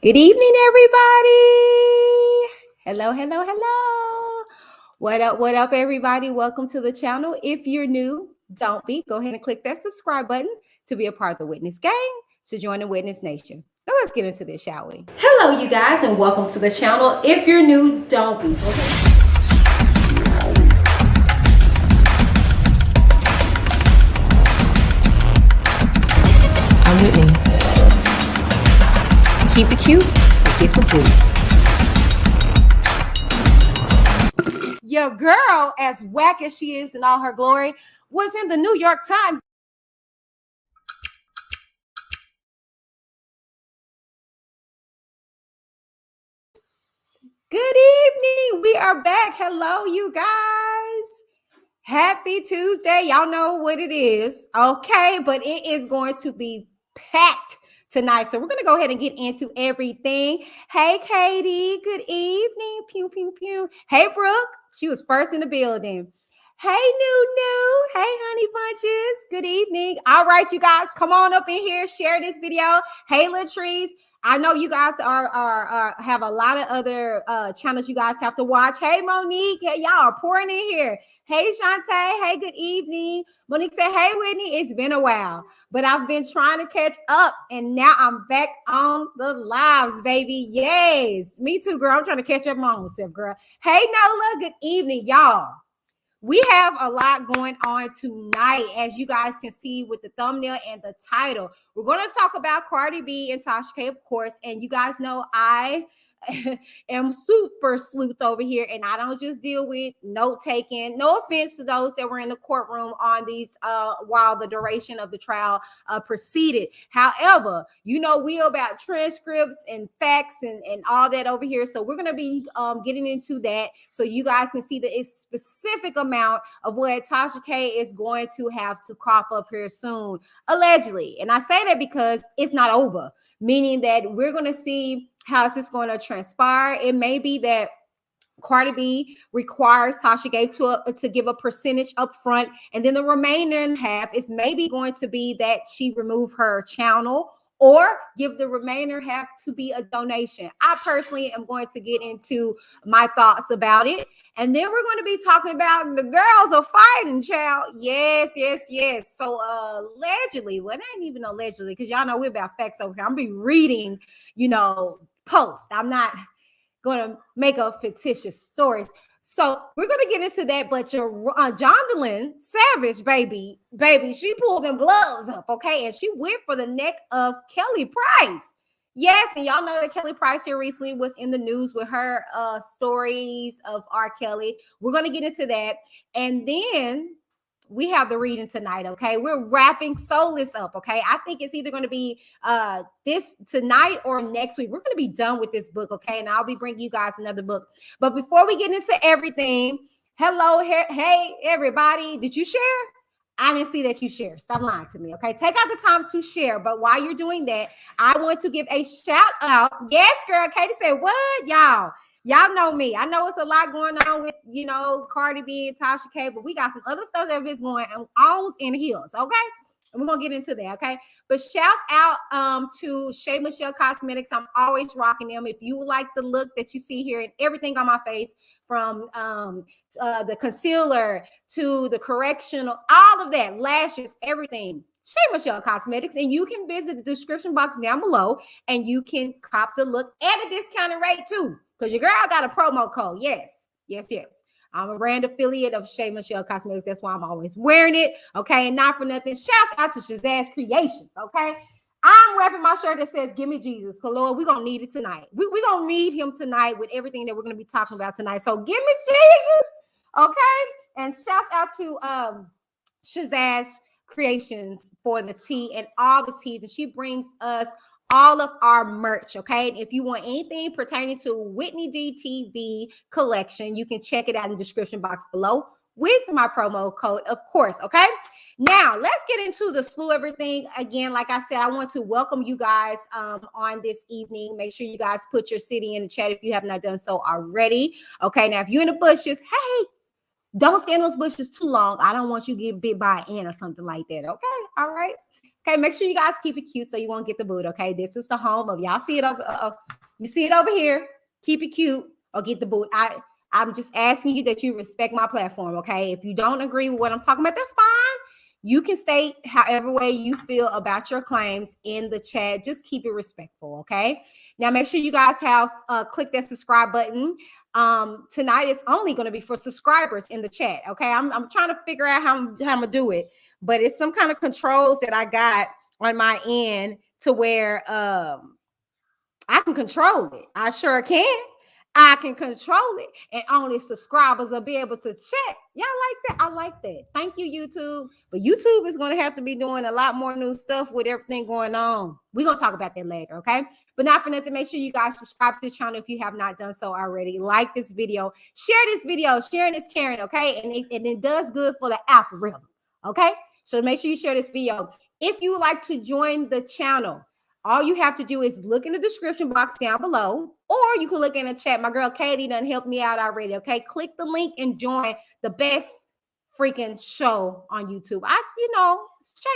Good evening, everybody. Hello, hello, hello. What up, everybody? Welcome to the channel. If you're new, don't be. Go ahead and click that subscribe button to be a part of the Witness gang, to join the Witness Nation. Now let's get into this, shall we? Hello, you guys, and welcome to the channel. If you're new, don't be. I'm Whitney. Keep it cute, get the boo. Your girl, as whack as she is in all her glory, was in the New York Times. Good evening. We are back. Hello, you guys. Happy Tuesday. Y'all know what it is. Okay, but it is going to be packed tonight. So we're going to go ahead and get into everything. Hey, Katie. Good evening. Pew, pew, pew. Hey, Brooke. She was first in the building. Hey, New. Hey, honey bunches. Good evening. All right, you guys, come on up in here. Share this video. Hey, Latrice. I know you guys are have a lot of other channels you guys have to watch. Hey, Monique. Hey, y'all are pouring in here. Hey, Shantae. Hey, good evening. Monique said, hey, Whitney, it's been a while, but I've been trying to catch up, and now I'm back on the lives, baby. Yes. Me too, girl. I'm trying to catch up on myself, girl. Hey, Nola. Good evening, y'all. We have a lot going on tonight, as you guys can see with the thumbnail and the title. We're going to talk about Cardi B and Tasha K, of course. And you guys know I am super sleuth over here, and I don't just deal with note taking. No offense to those that were in the courtroom on these while the duration of the trial proceeded. However, you know, we are about transcripts and facts and all that over here. So we're going to be getting into that so you guys can see the specific amount of what Tasha K is going to have to cough up here soon, allegedly. And I say that because it's not over, meaning that we're going to see how is this going to transpire. It may be that Cardi B requires Tasha K to give a percentage up front, and then the remaining half is maybe going to be that she remove her channel or give the remainder half to be a donation. I personally am going to get into my thoughts about it. And then we're going to be talking about the girls are fighting, child. Yes. So allegedly, well, it ain't even allegedly, because y'all know we're about facts over here. I'm be reading, posts. I'm not going to make up fictitious stories. So we're going to get into that. But your Jonjelyn Savage, baby, she pulled them gloves up, okay? And she went for the neck of Kelly Price. Yes, and y'all know that Kelly Price here recently was in the news with her stories of R.Kelly. We're going to get into that. And then we have the reading tonight, okay? We're wrapping Soulless up, okay? I think it's either going to be this tonight or next week. We're going to be done with this book, okay? And I'll be bringing you guys another book. But before we get into everything, hello, hey, everybody. Did you share? I didn't see that you share. Stop lying to me, okay? Take out the time to share. But while you're doing that, I want to give a shout out. Yes, girl. Katie said, what? Y'all know me. I know it's a lot going on with, Cardi B and Tasha K, but we got some other stuff that is going on in the hills, okay? And we're going to get into that, okay? But shouts out to Shea Michelle Cosmetics. I'm always rocking them. If you like the look that you see here and everything on my face, from the concealer to the correctional, all of that, lashes, everything, Shea Michelle Cosmetics. And you can visit the description box down below and you can cop the look at a discounted rate too, because your girl got a promo code. Yes. I'm a brand affiliate of Shea Michelle Cosmetics. That's why I'm always wearing it. Okay. And not for nothing, shouts out to Shazazz Creations. Okay. I'm wrapping my shirt that says, give me Jesus. Because, Lord, we're going to need it tonight. We're going to need him tonight with everything that we're going to be talking about tonight. So give me Jesus. Okay. And shouts out to Shazazz Creations for the tea and all the teas. And she brings us all of our merch, okay? And if you want anything pertaining to Whitney DTV collection, you can check it out in the description box below with my promo code, of course, okay? Now, let's get into the slew everything. Again, like I said, I want to welcome you guys on this evening. Make sure you guys put your city in the chat if you have not done so already. Okay, now if you're in the bushes, hey, don't stay in those bushes too long. I don't want you to get bit by an ant or something like that, okay? All right? Okay, make sure you guys keep it cute so you won't get the boot. Okay, this is the home of y'all see it over. You see it over here. Keep it cute or get the boot. I'm just asking you that you respect my platform. Okay, if you don't agree with what I'm talking about, that's fine. You can state however way you feel about your claims in the chat. Just keep it respectful, okay? Now, make sure you guys have click that subscribe button. Tonight is only going to be for subscribers in the chat, okay? I'm trying to figure out how I'm going to do it, but it's some kind of controls that I got on my end to where I can control it. I sure can. I can control it, and only subscribers will be able to check. Y'all like that? I like that. Thank you, YouTube. But YouTube is going to have to be doing a lot more new stuff with everything going on. We're going to talk about that later, okay? But not for nothing, make sure you guys subscribe to the channel if you have not done so already. Like this video. Share this video. Sharing is caring, okay? And it does good for the algorithm, okay? So make sure you share this video. If you would like to join the channel, all you have to do is look in the description box down below, or you can look in the chat. My girl Katie done helped me out already, okay? Click the link and join the best freaking show on YouTube.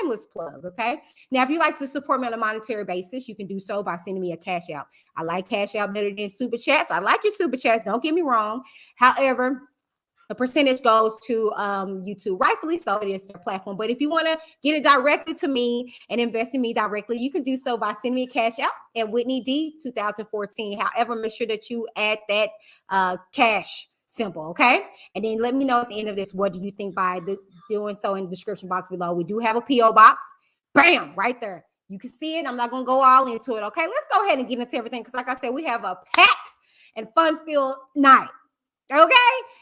Shameless plug, okay? Now, if you like to support me on a monetary basis, you can do so by sending me a cash out. I like cash out better than super chats. I like your super chats, don't get me wrong. However, a percentage goes to YouTube, rightfully so. It is their platform. But if you want to get it directly to me and invest in me directly, you can do so by sending me a cash out at Whitney D 2014. However, make sure that you add that cash symbol, okay? And then let me know at the end of this, what do you think by doing so in the description box below. We do have a P.O. box. Bam, right there. You can see it. I'm not going to go all into it, okay? Let's go ahead and get into everything because, like I said, we have a packed and fun-filled night, okay?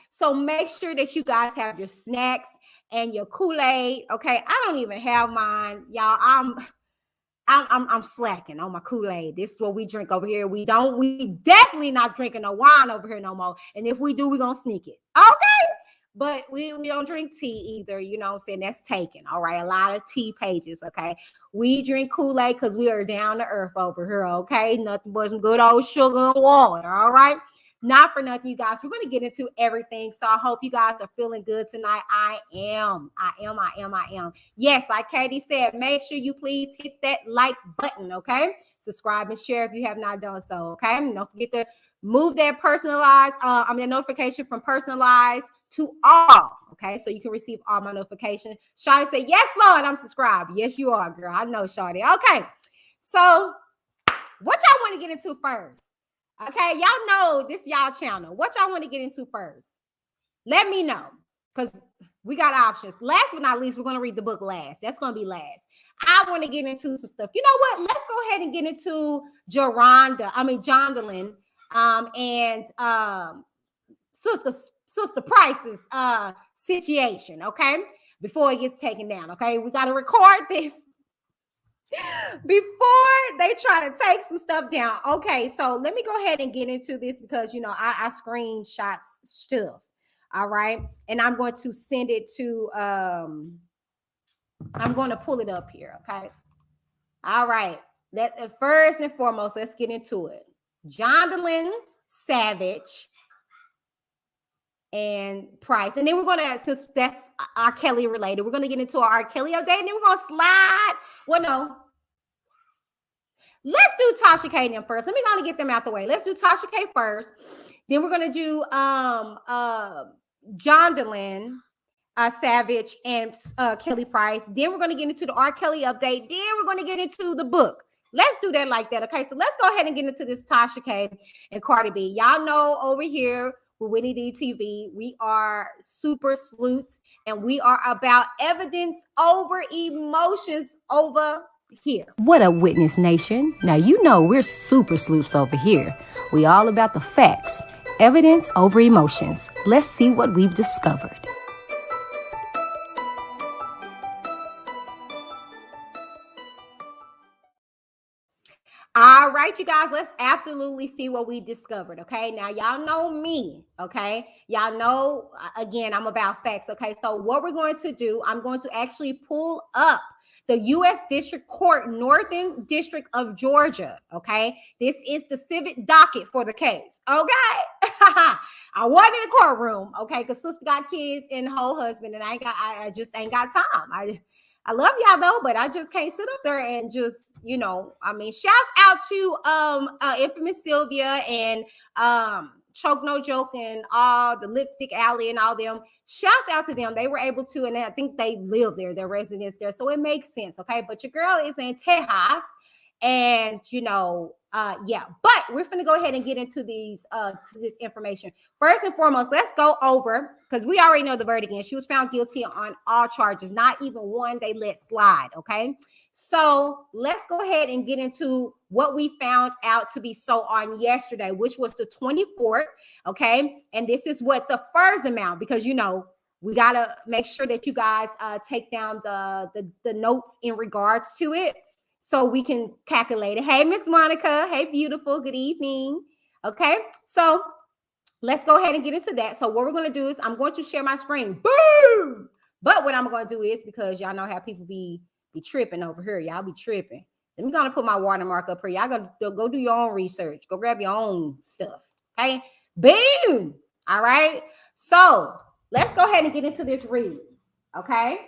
So make sure that you guys have your snacks and your Kool-Aid. Okay, I don't even have mine, y'all. I'm slacking on my Kool-Aid. This is what we drink over here. We definitely not drinking no wine over here no more. And if we do, we're gonna sneak it. Okay. But we don't drink tea either. You know what I'm saying? That's taken. All right. A lot of tea pages. Okay. We drink Kool-Aid because we are down to earth over here. Okay. Nothing but some good old sugar and water. All right. Not for nothing, you guys. We're going to get into everything. So I hope you guys are feeling good tonight. I am. Yes, like Katie said, make sure you please hit that like button, okay? Subscribe and share if you have not done so, okay? And don't forget to move that that notification from personalized to all, okay? So you can receive all my notifications. Shawty said, yes, Lord, I'm subscribed. Yes, you are, girl. I know, Shawty. Okay, so what y'all want to get into first? Okay, y'all know this y'all channel. What y'all want to get into first? Let me know, because we got options. Last but not least, we're going to read the book last. That's going to be last. I want to get into some stuff. You know what? Let's go ahead and get into Jonjelyn, and Sister Price's situation, okay? Before it gets taken down, okay? We got to record this before they try to take some stuff down. Okay, so let me go ahead and get into this because, I screenshot stuff. All right. And I'm going to send it to, I'm going to pull it up here. Okay. All right. First and foremost, let's get into it. Jonjelyn Savage and Price. And then we're going to, since that's R.Kelly related, we're going to get into our R.Kelly update. And then we're going to slide. Well, no. Let's do Tasha K then first. Let me go and get them out the way. Let's do Tasha K first. Then we're going to do Jonjelyn Savage and Kelly Price. Then we're going to get into the R.Kelly update. Then we're going to get into the book. Let's do that like that. Okay, so let's go ahead and get into this Tasha K and Cardi B. Y'all know over here with Whitney D TV, we are super sleuths and we are about evidence over emotions over here. What up, Witness Nation? Now, you know we're super sleuths over here. We all about the facts. Evidence over emotions. Let's see what we've discovered. All right, you guys, let's absolutely see what we discovered, okay? Now, y'all know me, okay? Y'all know, again, I'm about facts, okay? So what we're going to do, I'm going to actually pull up the U.S. District Court, Northern District of Georgia, okay? This is the civic docket for the case, okay? I wasn't in the courtroom, okay? Because sister got kids and whole husband, and I just ain't got time. I love y'all though, but I just can't sit up there and just, I mean, shouts out to Infamous Sylvia and Choke No Joke and all the Lipstick Alley and all them. Shouts out to them. They were able to, and I think they live there, their residence there. So it makes sense, okay? But your girl is in Tejas. And yeah, but we're gonna go ahead and get into these to this information. First and foremost, let's go over, because we already know the verdict. And she was found guilty on all charges, not even one they let slide. Okay, so let's go ahead and get into what we found out to be so on yesterday, which was the 24th. Okay, and this is what the first amount, because we gotta make sure that you guys take down the notes in regards to it, so we can calculate it. Hey, Miss Monica. Hey, beautiful. Good evening. Okay, so let's go ahead and get into that. So what we're going to do is I'm going to share my screen. Boom! But what I'm going to do is, because y'all know how people be tripping over here. Y'all be tripping. I'm going to put my watermark up here. Y'all got to go do your own research. Go grab your own stuff. Okay? Boom! All right? So let's go ahead and get into this read. Okay?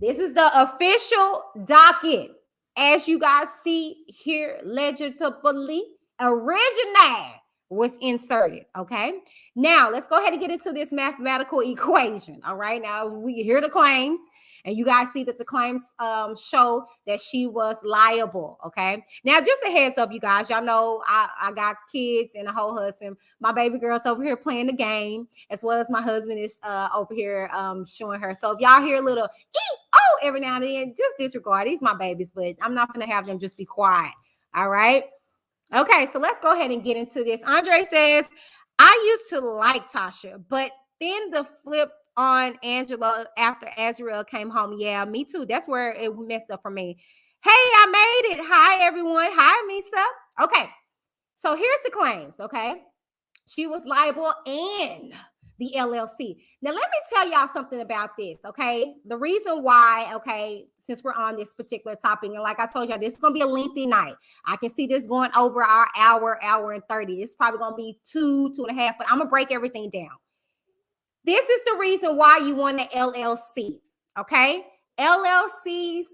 This is the official docket. As you guys see here, legibly, original was inserted. Okay. Now let's go ahead and get into this mathematical equation. All right. Now we hear the claims, and you guys see that the claims show that she was liable. Okay. Now, just a heads up, you guys. Y'all know I got kids and a whole husband. My baby girl's over here playing the game, as well as my husband is over here showing her. So if y'all hear a little every now and then, just disregard. These my babies, but I'm not going to have them just be quiet. All right. Okay, so let's go ahead and get into this. Andre says, I used to like Tasha, but then the flip on Angela after Azriel came home. Yeah, me too. That's where it messed up for me. Hey, I made it. Hi, everyone. Hi, Misa. Okay, so here's the claims, okay? She was liable and the LLC. Now, let me tell y'all something about this, okay? The reason why, okay, since we're on this particular topic, and like I told y'all, this is going to be a lengthy night. I can see this going over our hour and 30. It's probably going to be 2.5, but I'm going to break everything down. This is the reason why you want an LLC, okay? LLCs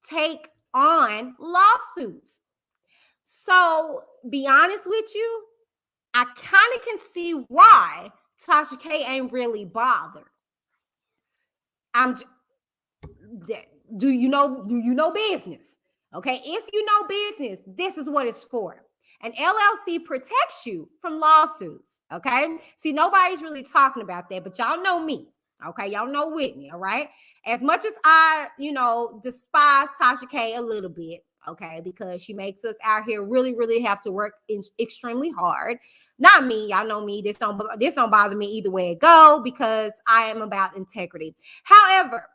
take on lawsuits. So, be honest with you, I kind of can see why Tasha K ain't really bothered. Do you know business? Okay, if you know business, this is what it's for. An LLC protects you from lawsuits. Okay, see, nobody's really talking about that, but y'all know me. Okay, y'all know Whitney. All right, as much as I, despise Tasha K a little bit. Okay, because she makes us out here really, really have to work extremely hard. Not me, y'all know me. This don't bother me either way it go, because I am about integrity. However,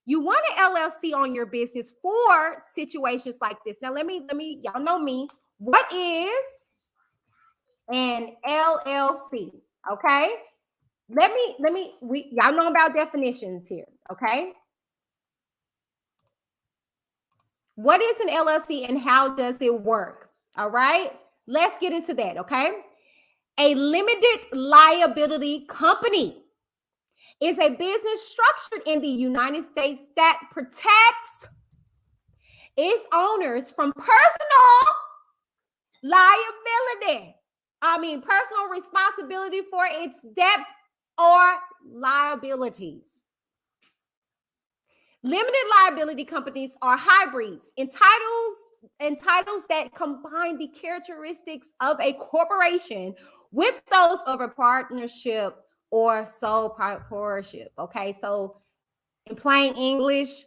you want an LLC on your business for situations like this. Now, let me, y'all know me. What is an LLC? Okay, y'all know about definitions here. Okay. What is an LLC and how does it work? All right, let's get into that, okay? A limited liability company is a business structured in the United States that protects its owners from personal personal responsibility for its debts or liabilities. Limited liability companies are hybrids, entitles that combine the characteristics of a corporation with those of a partnership or sole proprietorship. Okay, so in plain English,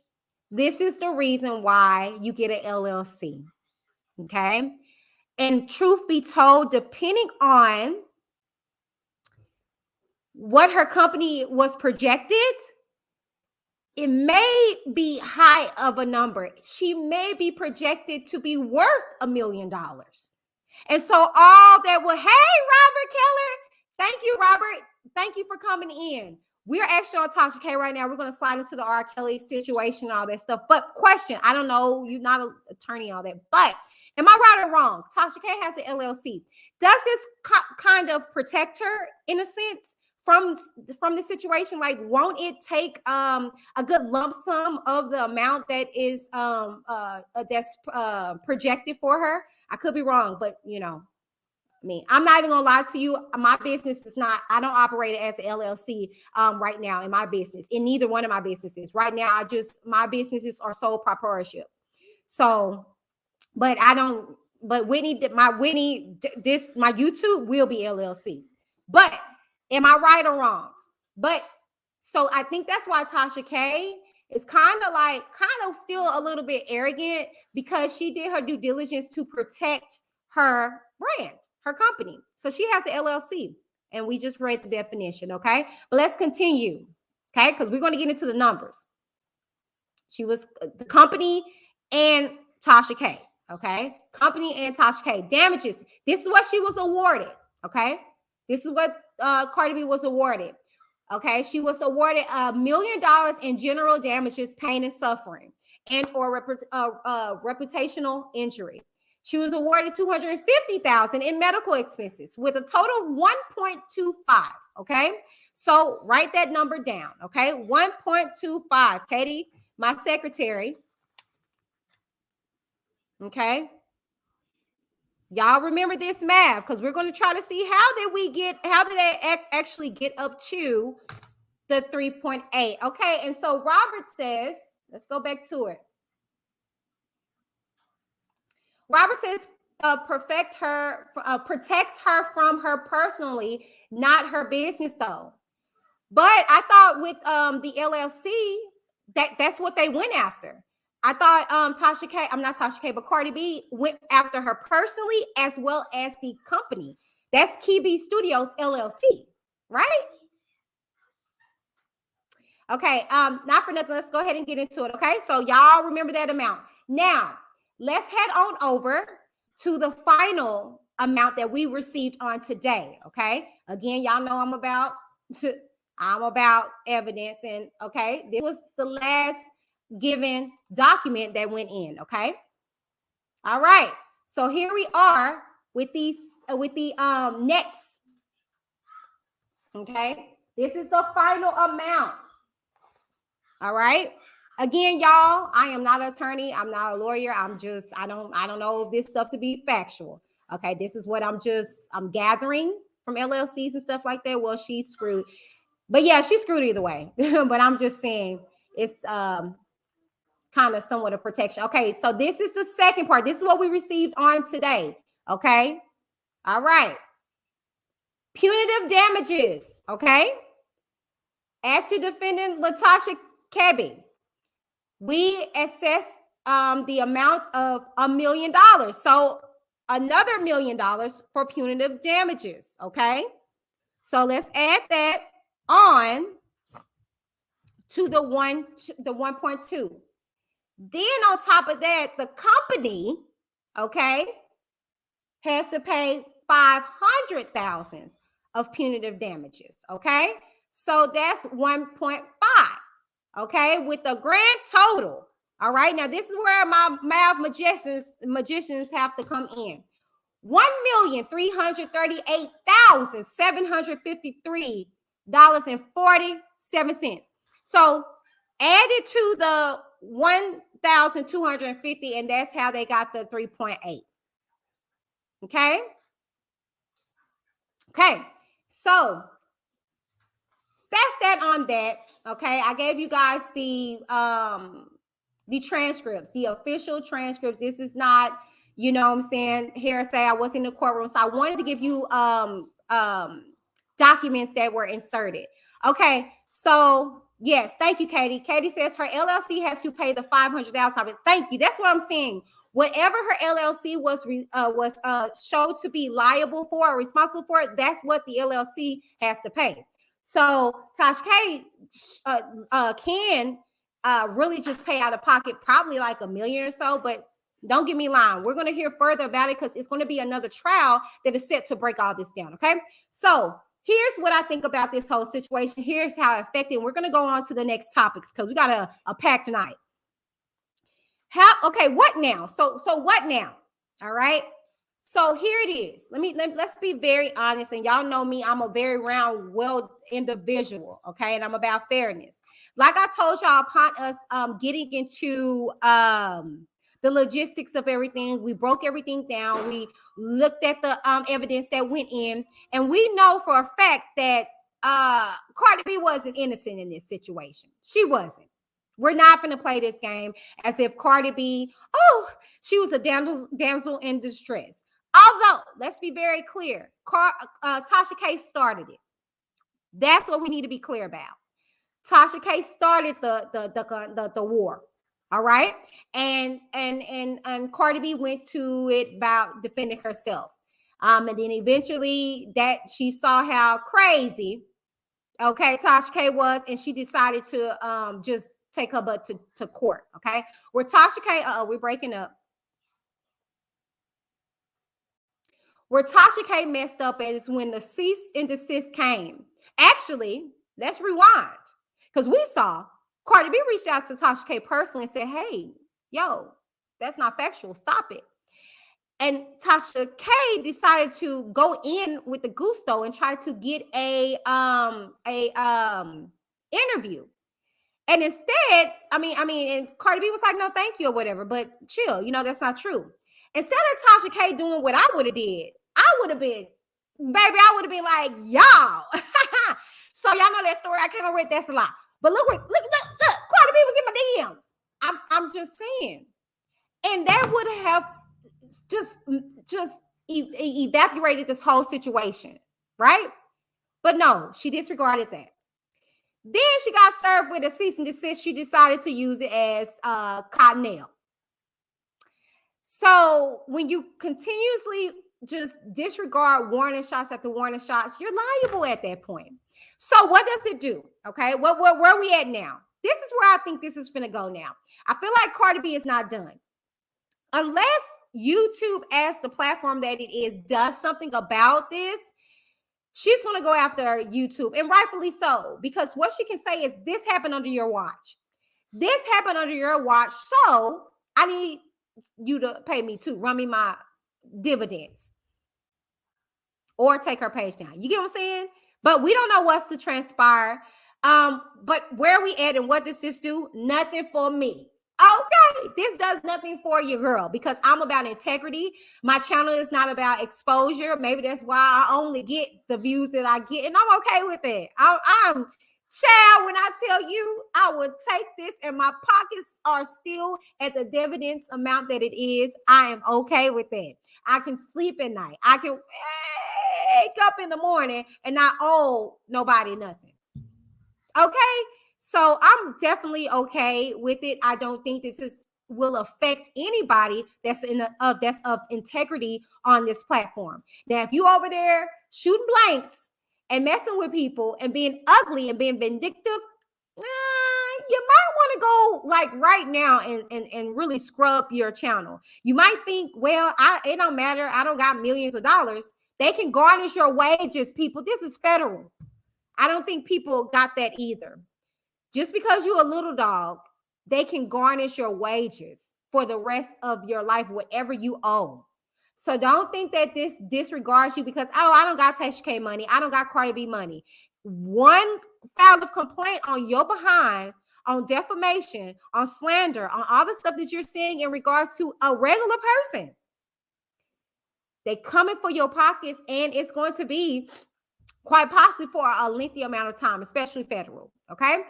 this is the reason why you get an LLC. Okay, and truth be told, depending on what her company was projected, it may be high of a number. She may be projected to be worth $1 million. And so all that will, hey, Robert Keller, thank you, Robert. Thank you for coming in. We're actually on Tasha K right now. We're going to slide into the R.Kelly situation and all that stuff. But question, I don't know, you're not an attorney and all that, but am I right or wrong? Tasha K has an LLC. Does this kind of protect her in a sense from the situation? Like, won't it take a good lump sum of the amount that is that's projected for her? I could be wrong, but I'm not even gonna lie to you. My business is not, I don't operate as an LLC right now in my business, in neither one of my businesses. Right now, my businesses are sole proprietorship. So, but Whitney, my YouTube will be LLC. But am I right or wrong? But so I think that's why Tasha K is kind of still a little bit arrogant, because she did her due diligence to protect her brand, her company. So she has an LLC, and we just read the definition, okay? But let's continue, okay? Because we're going to get into the numbers. She was the company and Tasha K, okay? Company and Tasha K. Damages. This is what she was awarded, okay? This is what Cardi B was awarded, okay? She was awarded $1 million in general damages, pain and suffering, and or reputational injury. She was awarded $250,000 in medical expenses with a total of 1.25, okay? So write that number down, okay? 1.25, Katie, my secretary. Okay. Y'all remember this math, because we're going to try to see how did they actually get up to the 3.8. Okay. And so Robert says, let's go back to it. Robert says, protects her from her personally, not her business though. But I thought with the LLC, that's what they went after. I thought Tasha K, I'm not Tasha K, but Cardi B went after her personally as well as the company. That's Key B Studios LLC, right? Okay, not for nothing. Let's go ahead and get into it. Okay, so y'all remember that amount. Now, let's head on over to the final amount that we received on today. Okay, again, y'all know I'm about evidence, and okay, this was the last given document that went in. Okay, all right, so here we are with the next. Okay, this is the final amount. All right, again, y'all, I am not an attorney, I'm not a lawyer, I don't know if this stuff to be factual. Okay, this is what I'm gathering from LLCs and stuff like that. Well, she's screwed. But yeah, she's screwed either way. But I'm just saying it's kind of somewhat of protection. Okay, so this is the second part. This is what we received on today. Okay. All right. Punitive damages. Okay. As to defendant Latasha Kebby, we assess the amount of $1 million. So another $1 million for punitive damages. Okay. So let's add that on to the 1.2. Then on top of that, the company, okay, has to pay $500,000 of punitive damages. Okay, so that's 1.5. Okay, with the grand total. All right, now this is where my math magicians have to come in. $1,338,753.47. So add it to the 1,250, and that's how they got the 3.8. Okay. Okay. So that's that on that. Okay. I gave you guys the transcripts, the official transcripts. This is not, you know what I'm saying, hearsay. I was in the courtroom, so I wanted to give you documents that were inserted. Okay, so yes, thank you, Katie. Katie says her LLC has to pay the $500,000. Thank you. That's what I'm saying. Whatever her LLC was showed to be liable for or responsible for, that's what the LLC has to pay. So Tasha K can really just pay out of pocket probably like $1 million or so, but don't get me lying. We're going to hear further about it because it's going to be another trial that is set to break all this down. Okay, so here's what I think about this whole situation. Here's how it affected. We're going to go on to the next topics because we got a pack tonight. Okay, what now? So what now? All right. So here it is. Let's be very honest. And y'all know me, I'm a very round, well individual. Okay. And I'm about fairness. Like I told y'all, upon us getting into the logistics of everything, we broke everything down. We looked at the evidence that went in, and we know for a fact that Cardi B wasn't innocent in this situation. She wasn't. We're not going to play this game as if Cardi B, oh, she was a damsel in distress. Although, let's be very clear, Tasha K started it. That's what we need to be clear about. Tasha K started the war. All right, and Cardi B went to it about defending herself. And then eventually that she saw how crazy, okay, Tasha K was, and she decided to just take her butt to court. Okay, where Tasha K, we're breaking up. Where Tasha K messed up is when the cease and desist came. Actually, let's rewind, because we saw Cardi B reached out to Tasha K personally and said, hey, yo, that's not factual. Stop it. And Tasha K decided to go in with the gusto and try to get a interview. And instead, and Cardi B was like, no, thank you, or whatever, but chill, that's not true. Instead of Tasha K doing what I would have did, I would have been like, y'all. So y'all know that story I came up with, that's a lie. But look, Cardi B was in my DMs. I'm just saying. And that would have just evaporated this whole situation, right? But no, she disregarded that. Then she got served with a cease and desist. She decided to use it as cottonelle. So when you continuously just disregard warning shots after warning shots, you're liable at that point. So what does it do? Okay, where are we at now? This is where I think this is going to go now. I feel like Cardi B is not done. Unless YouTube, as the platform that it is, does something about this, she's going to go after YouTube, and rightfully so, because what she can say is, this happened under your watch. This happened under your watch, so I need you to pay me too. Run me my dividends. Or take her page down. You get what I'm saying? But we don't know what's to transpire. But where we at and what does this do? Nothing for me. Okay, this does nothing for you, girl, because I'm about integrity. My channel is not about exposure. Maybe that's why I only get the views that I get, and I'm okay with it. I'm child, when I tell you I would take this and my pockets are still at the dividends amount that it is, I am okay with that. I can sleep at night. I can wake up in the morning and not owe nobody nothing. Okay? So I'm definitely okay with it. I don't think this will affect anybody that's that's of integrity on this platform. Now, if you over there shooting blanks and messing with people and being ugly and being vindictive, you might want to go like right now and really scrub your channel. You might think, well, it don't matter. I don't got millions of dollars. They can garnish your wages, people. This is federal. I don't think people got that either. Just because you're a little dog, they can garnish your wages for the rest of your life, whatever you owe. So don't think that this disregards you because, oh, I don't got Tasha K money. I don't got Cardi B money. One file of complaint on your behind, on defamation, on slander, on all the stuff that you're seeing in regards to a regular person. They coming for your pockets, and it's going to be quite possibly for a lengthy amount of time, especially federal. Okay.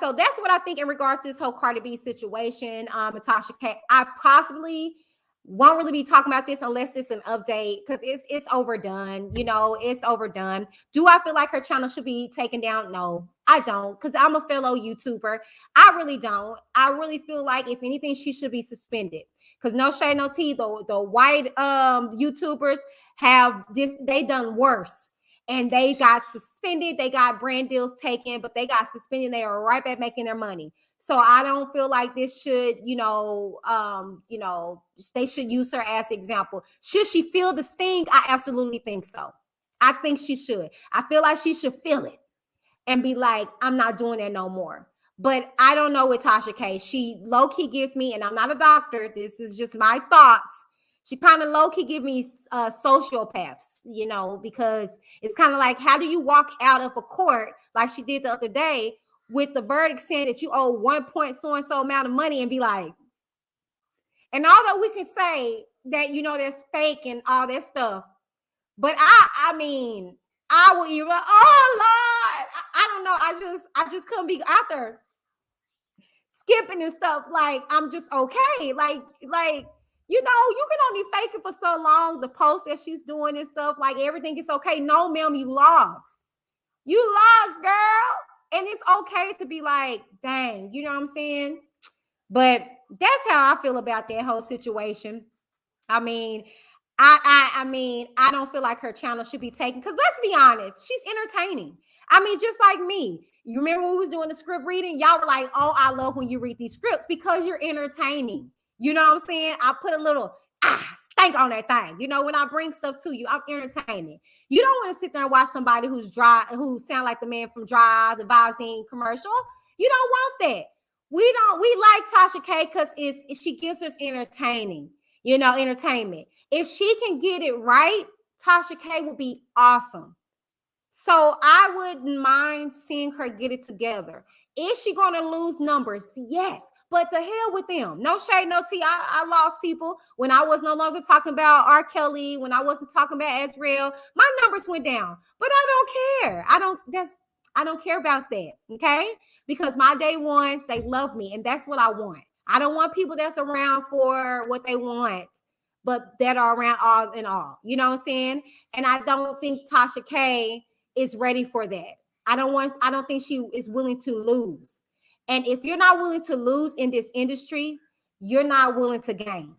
So that's what I think in regards to this whole Cardi B situation. Tasha K, I possibly won't really be talking about this unless it's an update because it's overdone. It's overdone. Do I feel like her channel should be taken down? No, I don't, because I'm a fellow YouTuber. I really don't. I really feel like if anything, she should be suspended. Because no shade, no tea. The white YouTubers have this. They done worse. And they got suspended. They got brand deals taken, but they got suspended. They are right back making their money. So I don't feel like this should, they should use her as an example. Should she feel the sting? I absolutely think so. I think she should. I feel like she should feel it and be like, I'm not doing that no more. But I don't know with Tasha K. She low-key gives me, and I'm not a doctor, this is just my thoughts. She kind of low key give me sociopaths, because it's kind of like, how do you walk out of a court like she did the other day with the verdict saying that you owe 1 point so and so amount of money and be like, and although we can say that, that's fake and all that stuff, but I mean, I will even, oh Lord, I don't know. I just couldn't be out there skipping and stuff. Like, I'm just okay. Like, you can only fake it for so long. The post that she's doing and stuff, like everything is okay. No, ma'am, you lost. You lost, girl. And it's okay to be like, dang, you know what I'm saying? But that's how I feel about that whole situation. I mean, I don't feel like her channel should be taken, because let's be honest, she's entertaining. I mean, just like me. You remember when we was doing the script reading? Y'all were like, oh, I love when you read these scripts because you're entertaining. You know what I'm saying? I put a little stank on that thing. When I bring stuff to you, I'm entertaining. You don't want to sit there and watch somebody who's dry, who sound like the man from Dry, the Visine commercial. You don't want that. We like Tasha K because she gives us entertainment. If she can get it right, Tasha K will be awesome. So I wouldn't mind seeing her get it together. Is she going to lose numbers? Yes. But the hell with them. No shade, no tea. I lost people when I was no longer talking about R.Kelly, when I wasn't talking about Azriel. My numbers went down. But I don't care. I don't care about that. Okay? Because my day ones, they love me. And that's what I want. I don't want people that's around for what they want, but that are around all in all. You know what I'm saying? And I don't think Tasha K is ready for that. I don't think she is willing to lose. And if you're not willing to lose in this industry, you're not willing to gain.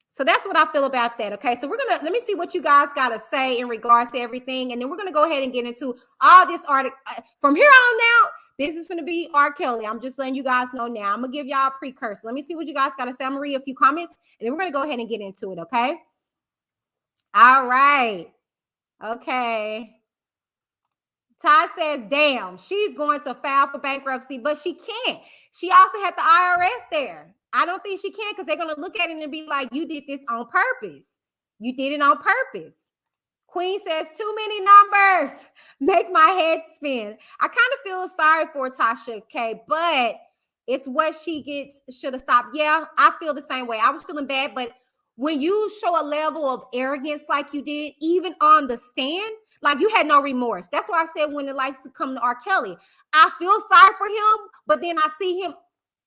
So that's what I feel about that. Okay. So let me see what you guys got to say in regards to everything. And then we're going to go ahead and get into all this article from here on out. This is going to be R.Kelly. I'm just letting you guys know now. I'm going to give y'all a precursor. Let me see what you guys got to say. I'm going to read a few comments and then we're going to go ahead and get into it. Okay. All right. Okay. Ty says, damn, she's going to file for bankruptcy, but she can't. She also had the IRS there. I don't think she can, because they're going to look at it and be like, you did this on purpose. You did it on purpose. Queen says, too many numbers make my head spin. I kind of feel sorry for Tasha K, but it's what she should have stopped. Yeah, I feel the same way. I was feeling bad, but when you show a level of arrogance like you did, even on the stand, like you had no remorse. That's why I said when it likes to come to R. Kelly, I feel sorry for him, but then I see him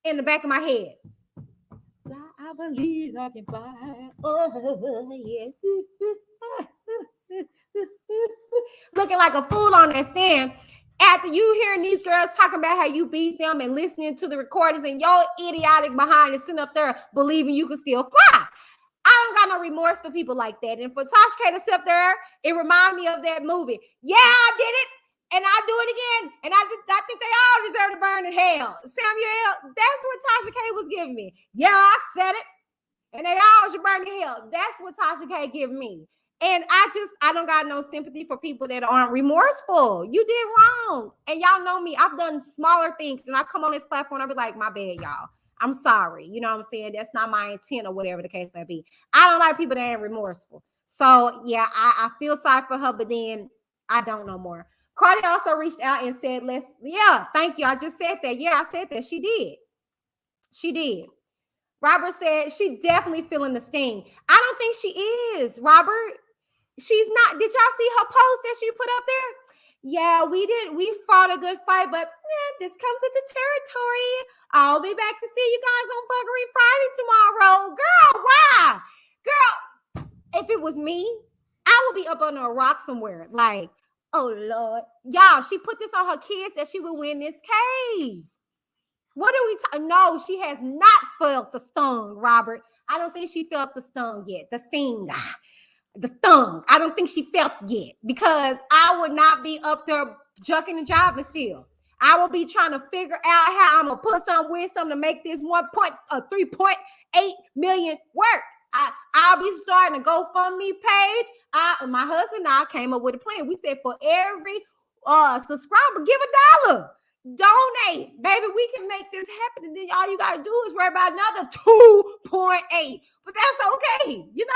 in the back of my head. I believe I can fly. Oh, yeah. Looking like a fool on that stand. After you hearing these girls talking about how you beat them and listening to the recordings and your idiotic behind is sitting up there believing you can still fly. I don't got no remorse for people like that. And for Tasha K to sit up there, it reminded me of that movie. Yeah, I did it. And I'll do it again. And I think they all deserve to burn in hell. Samuel, that's what Tasha K was giving me. Yeah, I said it. And they all should burn in hell. That's what Tasha K give me. And I don't got no sympathy for people that aren't remorseful. You did wrong. And y'all know me. I've done smaller things. And I come on this platform and I'll be like, my bad, y'all. I'm sorry. You know what I'm saying? That's not my intent or whatever the case may be. I don't like people that ain't remorseful. So, yeah, I feel sorry for her, but then I don't know more. Cardi also reached out and said, thank you. I just said that. Yeah, I said that. She did. She did. Robert said she definitely feeling the sting. I don't think she is, Robert. She's not. Did y'all see her post that she put up there? Yeah, we fought a good fight, but this comes with the territory. I'll be back to see you guys on Fuckery Friday tomorrow. Girl, why? Girl, if it was me, I would be up on a rock somewhere. Like, oh Lord. Y'all, she put this on her kids that she would win this case. What are we No, she has not felt the stung, Robert. I don't think she felt the stung yet. The sting. The thumb. I don't think she felt yet, because I would not be up there jucking and jiving still. I will be trying to figure out how I'm gonna put some with something to make this 3.8 million work. I'll be starting a GoFundMe page. My husband and I came up with a plan. We said for every subscriber, give $1. Donate, baby. We can make this happen. And then all you gotta do is worry about another 2.8. But that's okay, you know.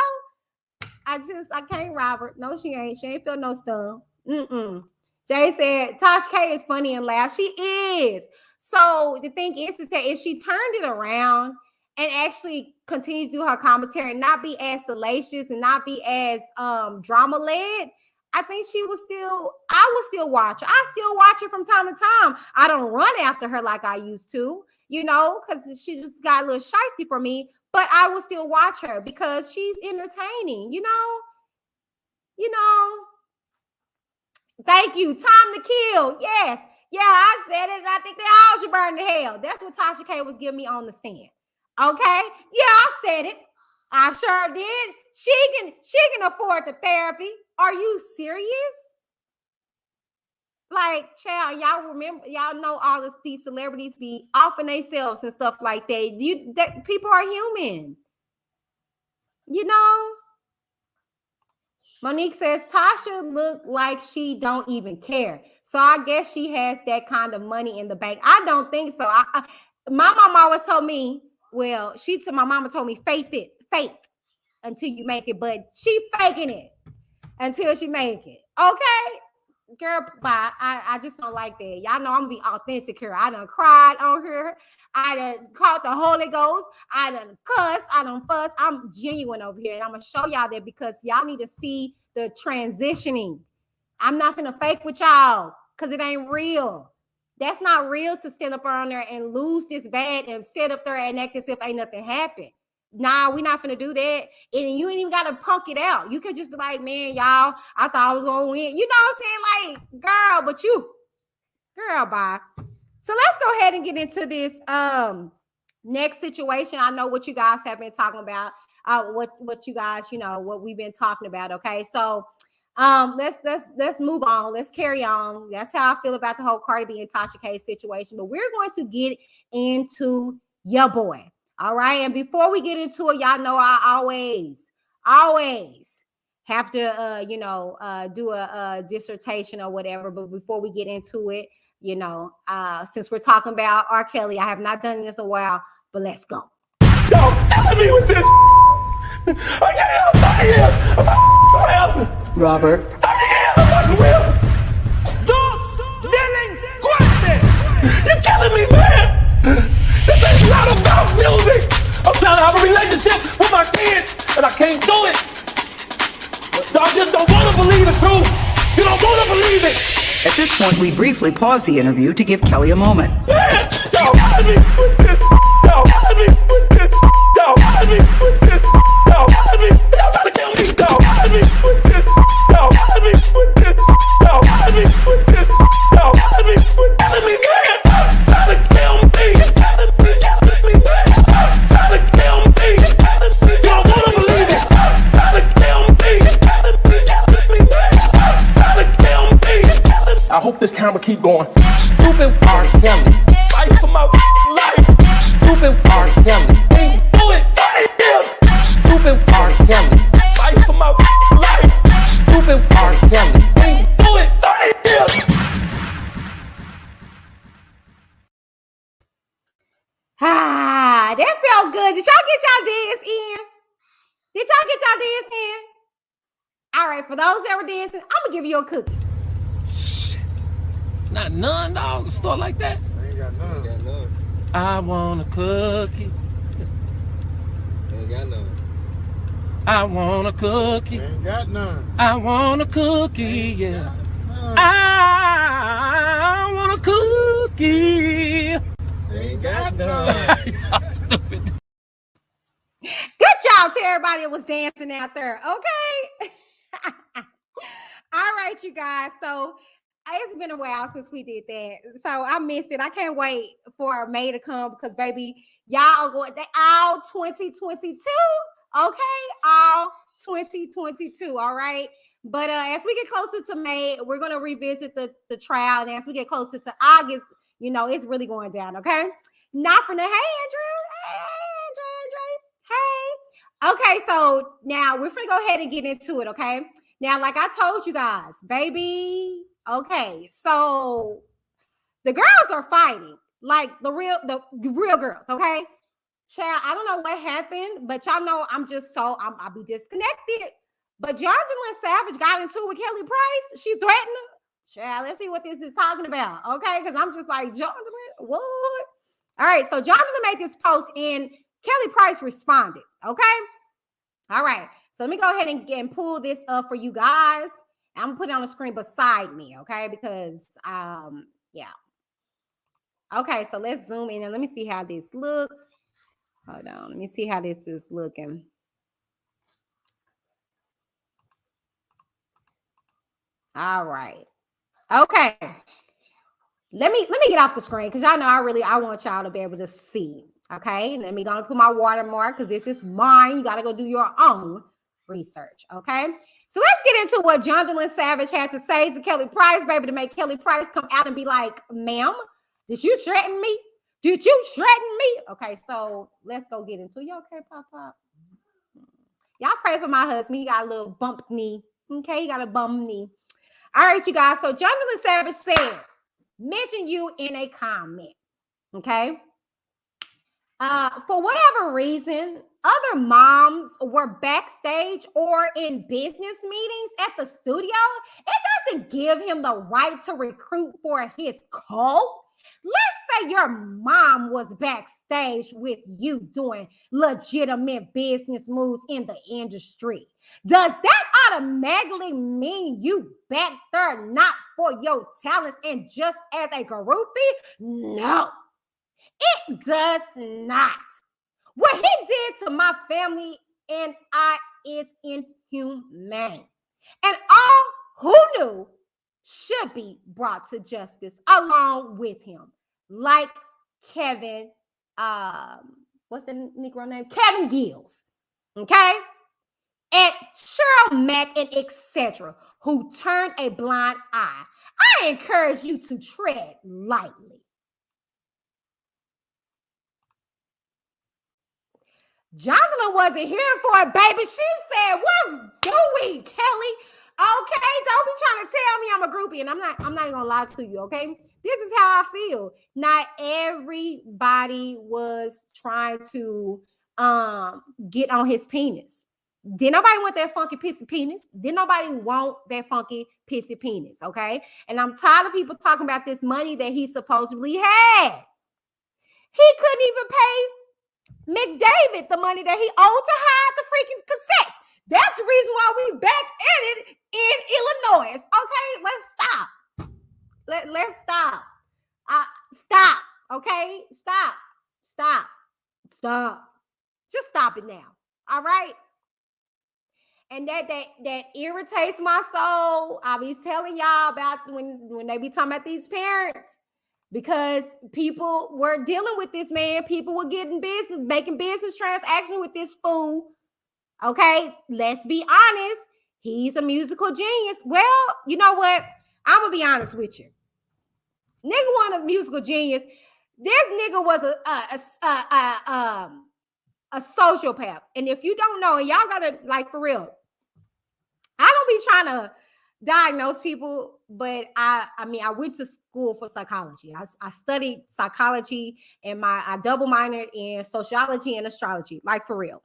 I can't rob her. No, she ain't. She ain't feel no stuff. Jay said, Tasha K is funny and loud. She is. So the thing is that if she turned it around and actually continue to do her commentary and not be as salacious and not be as drama led, I think I would still watch her. I still watch her from time to time. I don't run after her like I used to, because she just got a little shiesty for me, but I will still watch her because she's entertaining, Thank you. Time to kill. Yes. Yeah, I said it. And I think they all should burn to hell. That's what Tasha K was giving me on the stand. Okay. Yeah, I said it. I sure did. She can afford the therapy. Are you serious? Like, child, y'all know all these celebrities be offing themselves and stuff like that. People are human. Monique says Tasha look like she don't even care. So I guess she has that kind of money in the bank. I don't think so. My mom always told me, well, my mama told me faith until you make it, but she faking it until she make it. Okay? Girl, bye. I just don't like that. Y'all know I'm gonna be authentic here. I done cried on here. I done caught the Holy Ghost. I done cussed. I done fuss. I'm genuine over here. And I'm gonna show y'all that because y'all need to see the transitioning. I'm not gonna fake with y'all because it ain't real. That's not real to stand up on there and lose this bad and stand up there and act as if ain't nothing happened. Nah, we're not gonna do that. And you ain't even gotta punk it out. You can just be like, man, y'all, I thought I was gonna win. You know what I'm saying? Like, girl, bye. So let's go ahead and get into this next situation. I know what you guys have been talking about. What you guys, what we've been talking about. Okay, so let's move on. Let's carry on. That's how I feel about the whole Cardi B and Tasha K situation. But we're going to get into your boy. All right. And before we get into it, y'all know I always have to, do a dissertation or whatever. But before we get into it, since we're talking about R.Kelly, I have not done this in a while, but let's go. Don't tell me with this. I can't help. Robert. You're telling me, man. This ain't not about music. I'm trying to have a relationship with my kids, and I can't do it. I just don't want to believe the truth. You don't want to believe it. At this point, we briefly pause the interview to give Kelly a moment. Man, y'all got me with this. Y'all got me with this. Y'all got me with this. Y'all got me. Y'all trying to kill me. Y'all got me with this. Y'all got me with this. Y'all got me with this. Y'all got me with telling me, man. Trying to kill me. Telling me, man. Trying to kill me. You don't want to believe it. Trying to kill me. Telling me, man. Trying to kill me. I hope this camera keep going. Stupid R.Kelly. Fight for my life. Stupid R.Kelly. Do it. Fight him. Stupid R.Kelly. Fight for my life. Stupid R.Kelly. Do it. Fight him. That felt good. Did y'all get y'all dance in? Did y'all get y'all dance in? All right, for those that were dancing, I'm gonna give you a cookie. Not none, dog. A store like that. I ain't got none. I want a cookie. Ain't got none. I want a cookie. Ain't got none. I want a cookie, yeah. I want a cookie. Ain't got none. Stupid. Good job to everybody that was dancing out there. Okay. All right, you guys. So it's been a while since we did that. So I missed it. I can't wait for May to come because, baby, y'all are going, they all 2022. Okay. All 2022. All right. But as we get closer to May, we're going to revisit the trial. And as we get closer to August, it's really going down. Okay. Not from the, hey, Andrew. Hey. Okay. So now we're going to go ahead and get into it. Okay. Now, like I told you guys, baby. Okay, so the girls are fighting, like the real girls. Okay, child, I don't know what happened, but y'all know I'll be disconnected. But Jonjelyn Savage got into it with Kelly Price. She threatened her. Child, let's see what this is talking about. Okay, because I'm just like, Jonjelyn, what? All right, so Jonjelyn made this post and Kelly Price responded. Okay. All right. So let me go ahead and pull this up for you guys. I'm gonna put it on the screen beside me, okay? Because yeah. Okay, so let's zoom in and let me see how this looks. Hold on, let me see how this is looking. All right. Okay. Let me get off the screen because y'all know I want y'all to be able to see. Okay, let me go put my watermark because this is mine. You gotta go do your own research. Okay. So let's get into what Jonjelyn Savage had to say to Kelly Price, baby, to make Kelly Price come out and be like, ma'am, did you threaten me? Did you threaten me? Okay, so let's go get into it. You okay, Pop? Y'all pray for my husband. He got a little bump knee. Okay, he got a bum knee. All right, you guys. So Jonjelyn Savage said, mention you in a comment. Okay. For whatever reason, other moms were backstage or in business meetings at the studio. It doesn't give him the right to recruit for his cult. Let's say your mom was backstage with you doing legitimate business moves in the industry. Does that automatically mean you back there not for your talents and just as a groupie? No. It does not. What he did to my family and I is inhumane. And all who knew should be brought to justice along with him. Like Kevin, what's the Negro name? Kevin Gills. Okay? And Cheryl Mack and etc., who turned a blind eye. I encourage you to tread lightly. Jonjelyn wasn't here for it, baby. She said, what's doing, Kelly? Okay, don't be trying to tell me I'm a groupie. And I'm not even gonna lie to you, okay? This is how I feel. Not everybody was trying to get on his penis. Did nobody want that funky pissy penis? Did nobody want that funky pissy penis? Okay. And I'm tired of people talking about this money that he supposedly had. He couldn't even pay McDavid the money that he owed to hide the freaking cassettes. That's the reason why we back at it in Illinois. Okay, let's stop. Let's stop. Stop. Okay, stop. Just stop it now. All right. And that irritates my soul. I be telling y'all about when they be talking about these parents. Because people were dealing with this man. People were making business transactions with this fool. Okay, let's be honest. He's a musical genius. Well, you know what? I'm going to be honest with you. Nigga wasn't a musical genius. This nigga was a sociopath. And if you don't know, and y'all got to, like, for real, I don't be trying to diagnose people, but I went to school for psychology. I studied psychology and I double minored in sociology and astrology, like for real.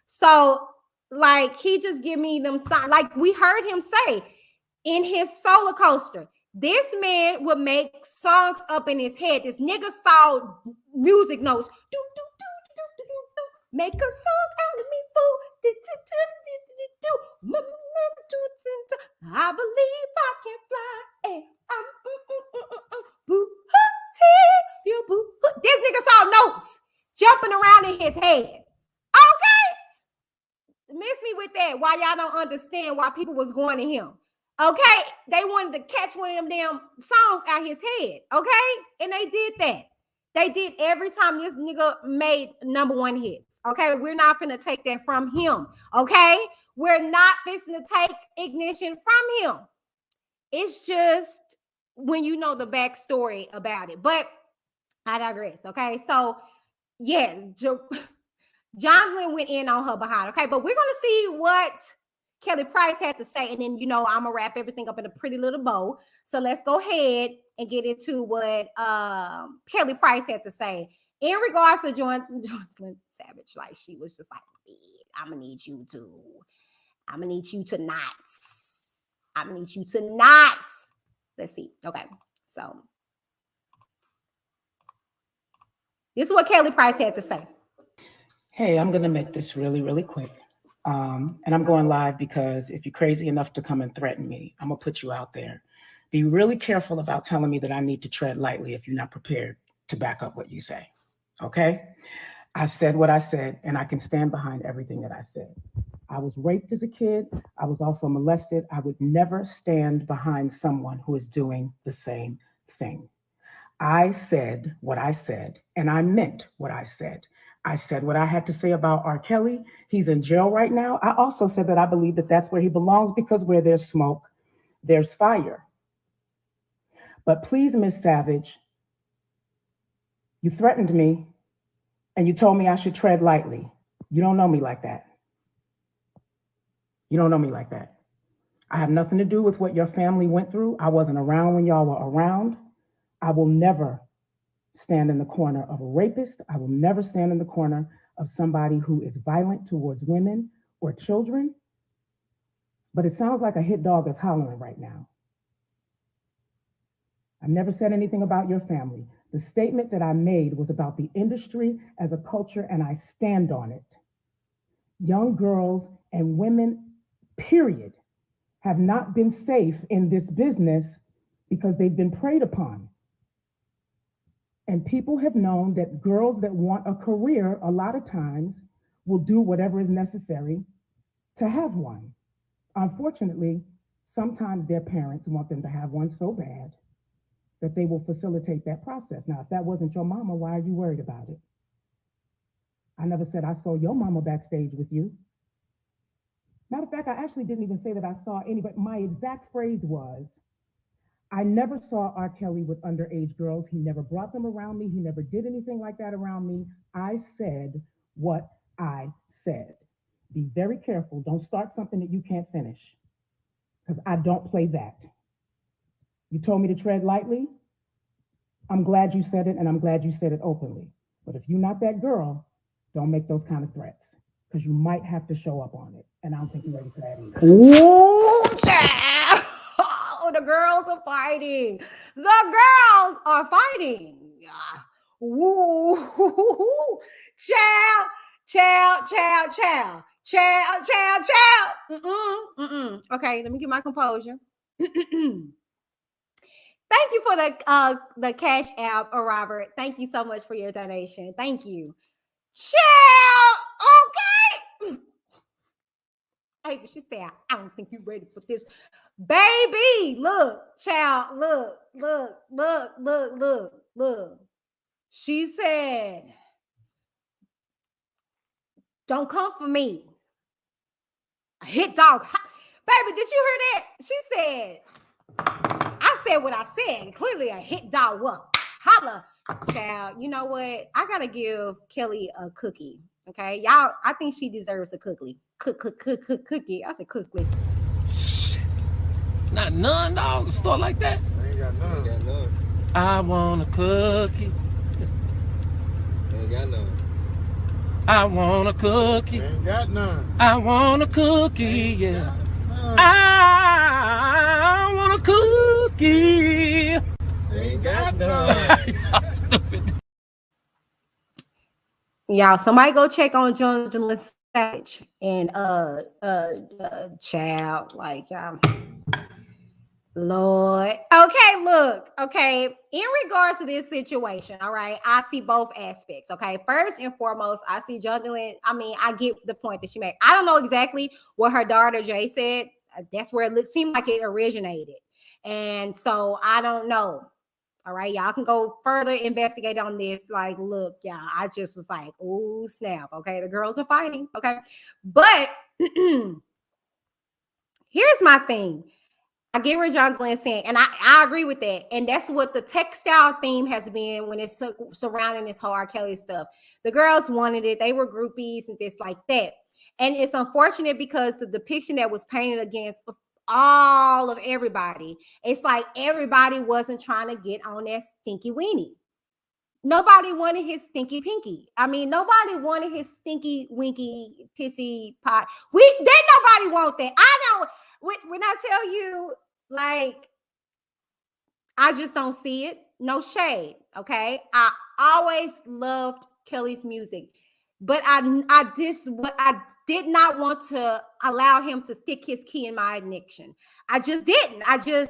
So like he just give me them signs. Like we heard him say in his Solar Coaster, this man would make songs up in his head. This nigga saw music notes. Do, do, do, do, do, do, do. Make a song out of me, fool. Do, do, do, do, do, do, do. I believe I can fly. And I'm boo you boo. This nigga saw notes jumping around in his head. Okay, miss me with that. Why y'all don't understand why people was going to him? Okay, they wanted to catch one of them damn songs out his head. Okay, and they did that. They did every time this nigga made #1 hits. Okay, we're not finna take that from him. Okay, we're not finna take ignition from him. It's just when you know the backstory about it. But I digress. Okay, so yes, Jonjelyn went in on her behind. Okay, but we're gonna see what Kelly Price had to say, and then I'm gonna wrap everything up in a pretty little bow. So let's go ahead and get into what Kelly Price had to say in regards to Jonjelyn Savage. Like she was just like, I'm gonna need you to I'm gonna need you to not. I'm gonna need you to not. Let's see. Okay, so this is what Kelly Price had to say. Hey, I'm going to make this really, really quick. And I'm going live because if you're crazy enough to come and threaten me, I'm going to put you out there. Be really careful about telling me that I need to tread lightly if you're not prepared to back up what you say. Okay? I said what I said, and I can stand behind everything that I said. I was raped as a kid. I was also molested. I would never stand behind someone who is doing the same thing. I said what I said, and I meant what I said. I said what I had to say about R.Kelly. He's in jail right now. I also said that I believe that that's where he belongs because where there's smoke, there's fire. But please, Miss Savage, you threatened me and you told me I should tread lightly. You don't know me like that. You don't know me like that. I have nothing to do with what your family went through. I wasn't around when y'all were around. I will never stand in the corner of a rapist. I will never stand in the corner of somebody who is violent towards women or children. But it sounds like a hit dog is hollering right now. I never said anything about your family. The statement that I made was about the industry as a culture, and I stand on it. Young girls and women, period, have not been safe in this business because they've been preyed upon. And people have known that girls that want a career, a lot of times, will do whatever is necessary to have one. Unfortunately, sometimes their parents want them to have one so bad that they will facilitate that process. Now, if that wasn't your mama, why are you worried about it? I never said I saw your mama backstage with you. Matter of fact, I actually didn't even say that I saw anybody. My exact phrase was, I never saw R. Kelly with underage girls. He never brought them around me. He never did anything like that around me. I said what I said. Be very careful. Don't start something that you can't finish, because I don't play that. You told me to tread lightly. I'm glad you said it, and I'm glad you said it openly. But if you're not that girl, don't make those kind of threats, because you might have to show up on it. And I don't think you're ready for that either. Ooh, child. Oh, the girls are fighting. The girls are fighting. Woo. Child, child, child, child. Child, child, child. Okay, let me get my composure. Thank you for the cash app, Robert. Thank you so much for your donation. Thank you. Child, okay. Hey, but she said, I don't think you're ready for this. Baby, look, child, look. She said, don't come for me. A hit dog. Baby, did you hear that? She said, I said what I said. Clearly a hit dog. What? Holla. Child, you know what? I got to give Kelly a cookie. Okay, y'all, I think she deserves a cookie. Cookie. I said cookie. Shit. Not none, dog. A store like that. I ain't got none. Ain't got none. I want a cookie. Ain't got none. I want a cookie. Ain't got none. I want a cookie, yeah. None. I want a cookie. Ain't got none. Y'all stupid. Y'all, somebody go check on Jonjelyn Savage and child, like Lord. Okay, look, okay. In regards to this situation, all right, I see both aspects. Okay, first and foremost, I see Jonjelyn. I mean, I get the point that she made. I don't know exactly what her daughter Jay said. That's where it seemed like it originated, and so I don't know. All right, y'all can go further investigate on this. Like, look, y'all, I just was like, oh, snap. Okay, the girls are fighting. Okay, but here's my thing. I get what Jonjelyn's saying, and I agree with that. And that's what the textile theme has been when it's surrounding this whole R.Kelly stuff. The girls wanted it. They were groupies and things like that. And it's unfortunate because the depiction that was painted against all of everybody, it's like everybody wasn't trying to get on that stinky weenie. Nobody wanted his stinky pinky. I mean, nobody wanted his stinky winky pissy pot. Nobody want that. I don't. When I tell you, like, I just don't see it. No shade. Okay. I always loved Kelly's music, but I did not want to allow him to stick his key in my ignition. I just didn't.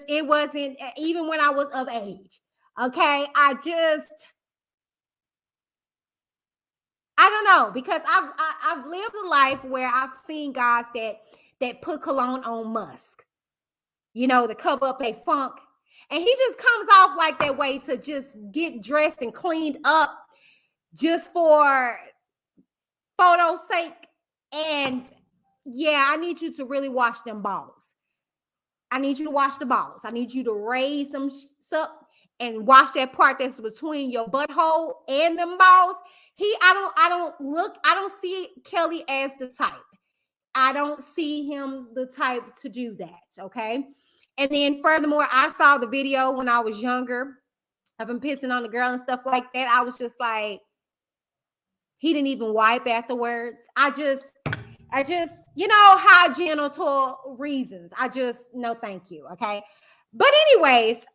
It wasn't even when I was of age. Okay. I don't know, because I've lived a life where I've seen guys that put cologne on musk, to cover up their funk. And he just comes off like that way to just get dressed and cleaned up just for photo's sake. And yeah, I need you to really wash them balls. I need you to wash the balls. I need you to raise them up and wash that part that's between your butthole and them balls. I don't see Kelly as the type. I don't see him the type to do that. Okay. And then furthermore, I saw the video when I was younger of him pissing on the girl and stuff like that. I was just like, he didn't even wipe afterwards. I just, hygienical reasons. No, thank you. Okay. But anyways,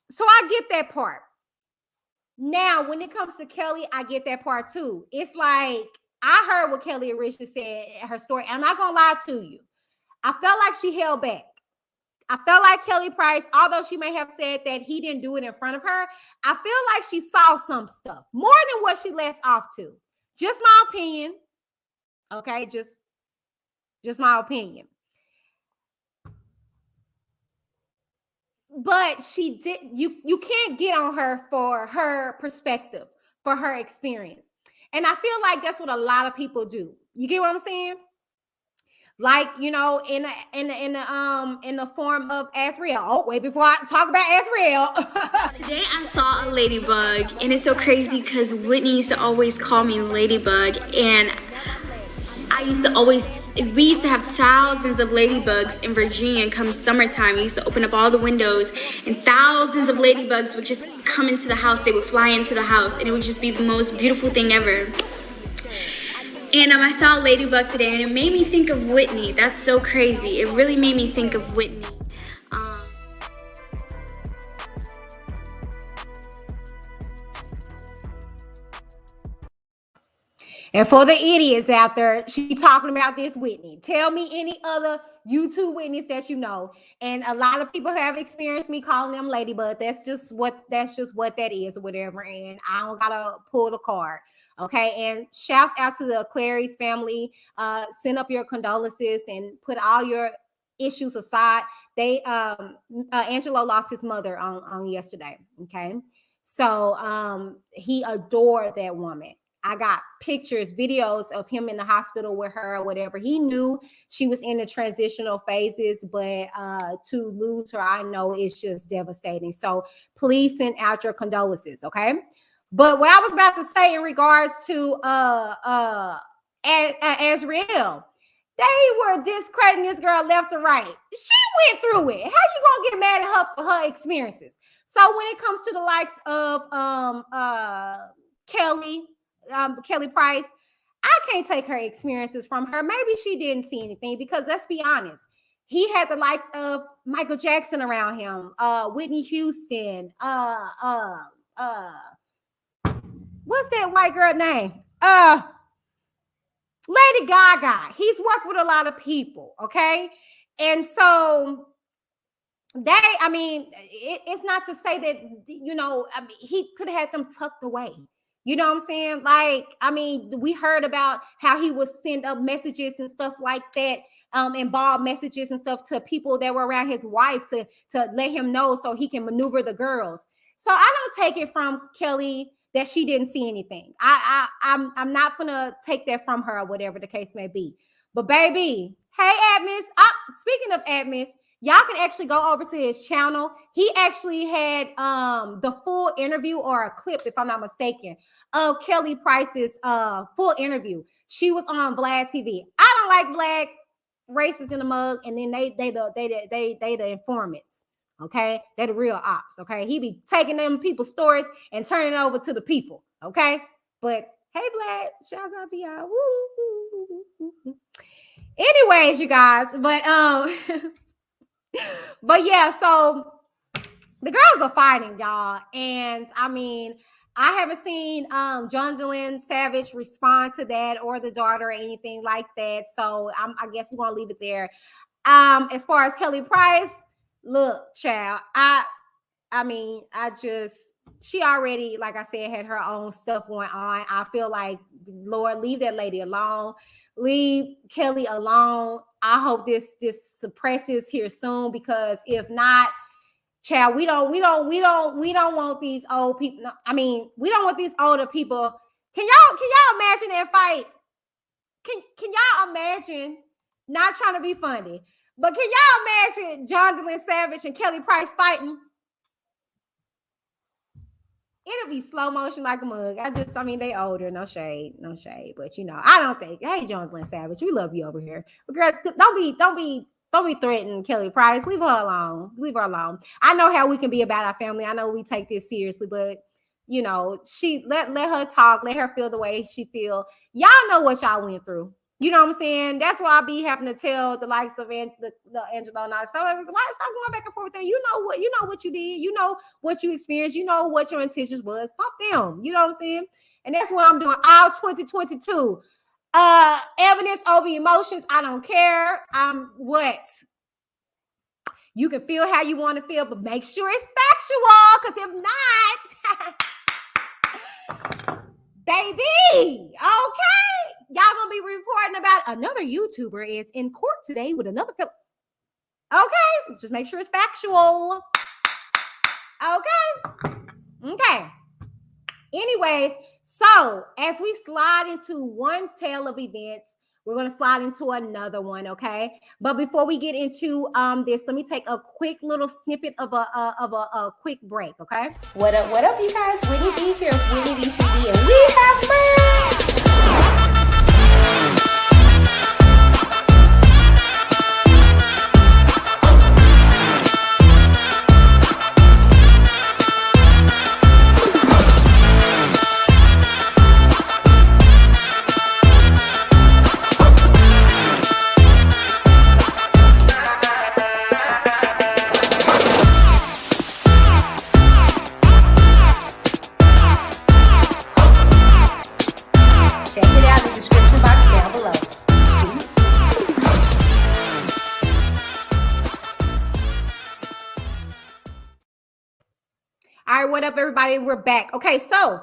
so I get that part. Now, when it comes to Kelly, I get that part too. It's like, I heard what Kelly originally said in her story. I'm not going to lie to you. I felt like she held back. I felt like Kelly Price, although she may have said that he didn't do it in front of her, I feel like she saw some stuff more than what she lets off to. Just my opinion. Okay, just my opinion. But she did, you can't get on her for her perspective, for her experience. And I feel like that's what a lot of people do. You get what I'm saying? Like, in the form of Azriel. Oh, wait, before I talk about Azriel. Today I saw a ladybug, and it's so crazy because Whitney used to always call me Ladybug, and we used to have thousands of ladybugs in Virginia come summertime. We used to open up all the windows, and thousands of ladybugs would just come into the house. They would fly into the house, and it would just be the most beautiful thing ever. And I saw a ladybug today, and it made me think of Whitney. That's so crazy. It really made me think of Whitney. And for the idiots out there, she talking about this Whitney. Tell me any other YouTube Whitneys that you know. And a lot of people have experienced me calling them ladybug. That's just what that is or whatever. And I don't gotta pull the card. Okay. And shouts out to the Clary's family. Send up your condolences and put all your issues aside. Angelo lost his mother on yesterday. Okay. So he adored that woman. I got pictures, videos of him in the hospital with her or whatever. He knew she was in the transitional phases, but to lose her, I know it's just devastating. So please send out your condolences, okay? But what I was about to say in regards to Azriel, they were discrediting this girl left or right. She went through it. How you gonna get mad at her for her experiences? So when it comes to the likes of Kelly Price, I can't take her experiences from her. Maybe she didn't see anything, because let's be honest, he had the likes of Michael Jackson around him, Whitney Houston, what's that white girl name? Lady Gaga. He's worked with a lot of people, okay? And so it's not to say that, he could have had them tucked away. You know what I'm saying? Like, we heard about how he would send up messages and stuff like that, involved messages and stuff to people that were around his wife to let him know so he can maneuver the girls. So I don't take it from Kelly that she didn't see anything. I'm not gonna take that from her or whatever the case may be. But baby, hey Admis. Speaking of Admis, y'all can actually go over to his channel. He actually had the full interview, or a clip, if I'm not mistaken, of Kelly Price's full interview. She was on Vlad TV. I don't like Vlad, racist in the mug, and then they the informants. Okay, they're the real ops. Okay, he be taking them people's stories and turning it over to the people. Okay, but hey, Vlad, shouts out to y'all. Woo. Anyways, you guys, but but yeah, so the girls are fighting, y'all, and I mean, I haven't seen Jonjelyn Savage respond to that or the daughter or anything like that. So I guess we're gonna leave it there. As far as Kelly Price, look, child, I mean, she already, like I said, had her own stuff going on. I feel like, Lord, leave that lady alone. Leave Kelly alone. I hope this suppresses here soon, because if not, child, we don't want these old people. No, I mean, we don't want these older people. Can y'all imagine that fight? Can y'all imagine? Not trying to be funny, but can y'all imagine Jonjelyn Savage and Kelly Price fighting? It'll be slow motion like a mug. I mean, they older, no shade, but I don't think. Hey, Jonjelyn Savage, we love you over here, but girls, don't be threatening Kelly Price. Leave her alone. I know how we can be about our family. I know we take this seriously, but she let her talk, let her feel the way she feel. Y'all know what y'all went through. You know what I'm saying? That's why I be having to tell the likes of the Angelo and all. So why stop going back and forth with them? You know what you did. You know what you experienced. You know what your intentions was. Bump them. You know what I'm saying? And that's what I'm doing all 2022. Evidence over emotions. I don't care. What? You can feel how you want to feel, but make sure it's factual. Because if not, baby, okay, y'all gonna be reporting about another YouTuber is in court today with another film. Okay, just make sure it's factual. Okay. Anyways, so as we slide into one tale of events, we're going to slide into another one, okay? But before we get into this, let me take a quick little snippet of a quick break, okay? What up, you guys? Whitney B here, Whitney BCD, and we have merch! All right, what up, everybody? We're back. Okay, so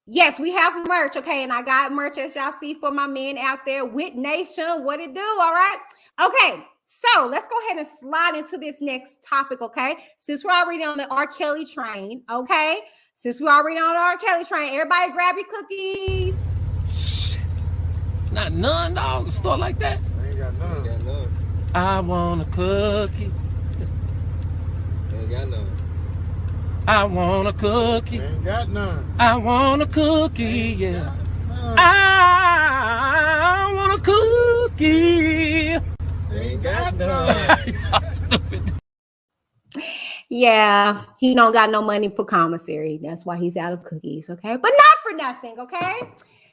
yes, we have merch. Okay, and I got merch, as y'all see, for my men out there with Nation. What it do? All right. Okay, so let's go ahead and slide into this next topic. Okay, since we're already on the R.Kelly train. Okay, everybody grab your cookies. Shit. Not none, dog. A store like that. I ain't got none. I want a cookie. Ain't got none. I want a cookie. Ain't got none. I want a cookie, yeah. I want a cookie. Ain't got none. Y'all stupid. Yeah, he don't got no money for commissary. That's why he's out of cookies, okay? But not for nothing, okay?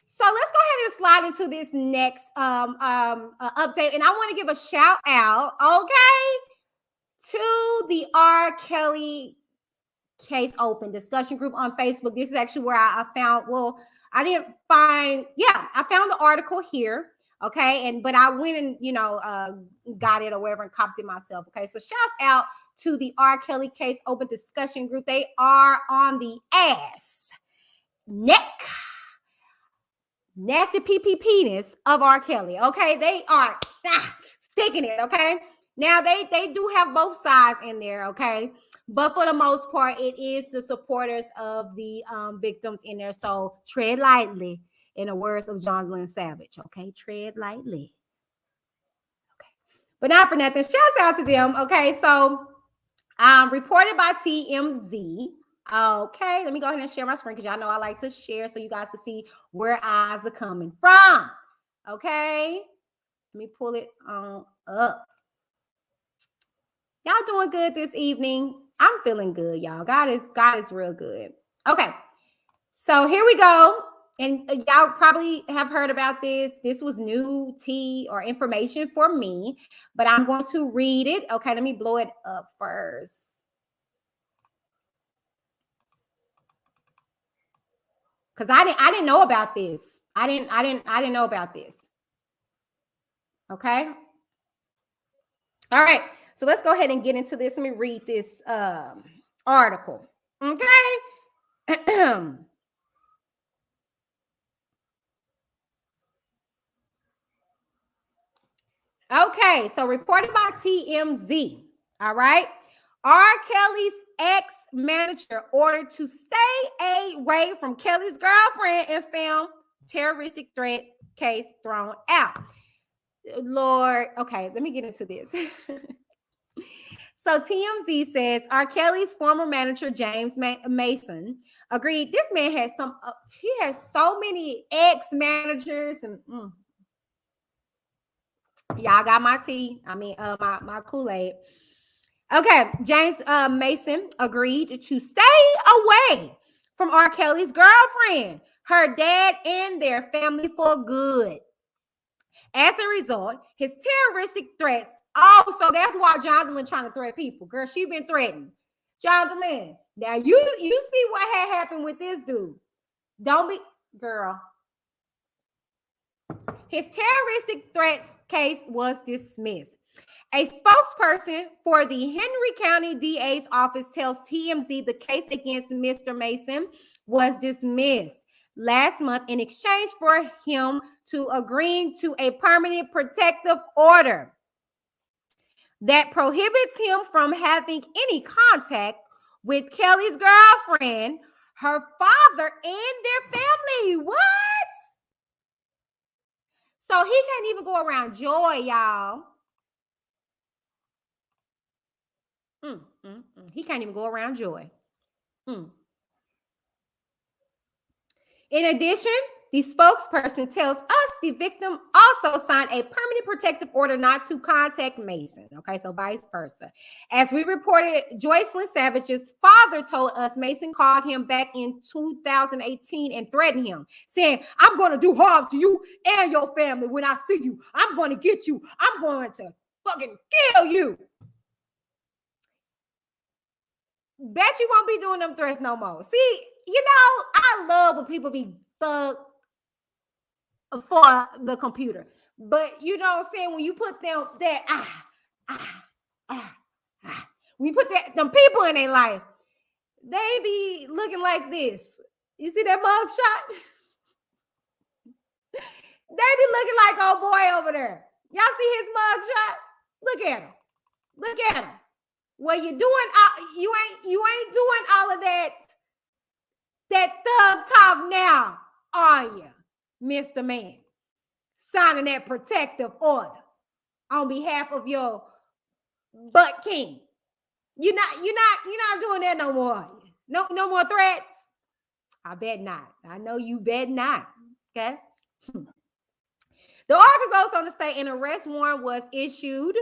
So let's go ahead and slide into this next update. And I want to give a shout out, okay, to the R.Kelly Case Open discussion group on Facebook. This is actually where I found, I found the article here, okay, but I went and got it or whatever and copied it myself, okay. So shouts out to the R. Kelly Case Open discussion group. They are on the ass, neck, nasty pee penis of R. Kelly, okay. They are sticking it, okay. Now they do have both sides in there, okay. But for the most part, it is the supporters of the victims in there. So tread lightly, in the words of Jonjelyn Savage. Okay, tread lightly. Okay, but not for nothing. Shouts out to them. Okay, so reported by TMZ. Okay, let me go ahead and share my screen because y'all know I like to share so you guys can see where eyes are coming from. Okay, let me pull it on up. Y'all doing good this evening? I'm feeling good, y'all. God is real good. Okay. So here we go. And y'all probably have heard about this. This was new tea or information for me, but I'm going to read it. Okay, let me blow it up first. Because I didn't know about this. I didn't know about this. Okay. All right. So let's go ahead and get into this. Let me read this article. Okay. Okay, so reported by TMZ. All right. R. Kelly's ex-manager ordered to stay away from Kelly's girlfriend and film terroristic threat case thrown out. Lord, okay, let me get into this. So TMZ says R. Kelly's former manager, James Mason, agreed. This man has he has so many ex-managers and y'all got my tea. I mean, my Kool-Aid. Okay, James Mason agreed to stay away from R. Kelly's girlfriend, her dad, and their family for good. As a result, his terroristic threats. Oh, so that's why Jonjelyn trying to threaten people. Girl, she been threatened. Jonjelyn, now you see what had happened with this dude. Don't be, girl. His terroristic threats case was dismissed. A spokesperson for the Henry County DA's office tells TMZ the case against Mr. Mason was dismissed last month in exchange for him to agreeing to a permanent protective order that prohibits him from having any contact with Kelly's girlfriend, her father, and their family. What? So he can't even go around Joy, y'all. He can't even go around Joy. In addition, the spokesperson tells us the victim also signed a permanent protective order not to contact Mason. Okay, so vice versa. As we reported, Joycelyn Savage's father told us Mason called him back in 2018 and threatened him, saying, I'm going to do harm to you and your family when I see you. I'm going to get you. I'm going to fucking kill you. Bet you won't be doing them threats no more. See, I love when people be thug for the computer. But you know what I'm saying? When you put them when you put them people in their life, they be looking like this. You see that mug shot? They be looking like old boy over there. Y'all see his mug shot? Look at him. Look at him. Well, you ain't doing all of that thug talk now, are you, Mr. Man? Signing that protective order on behalf of your butt king. You're not doing that no more, are you? No more threats. I bet not. I know you bet not. Okay. The article goes on to say an arrest warrant was issued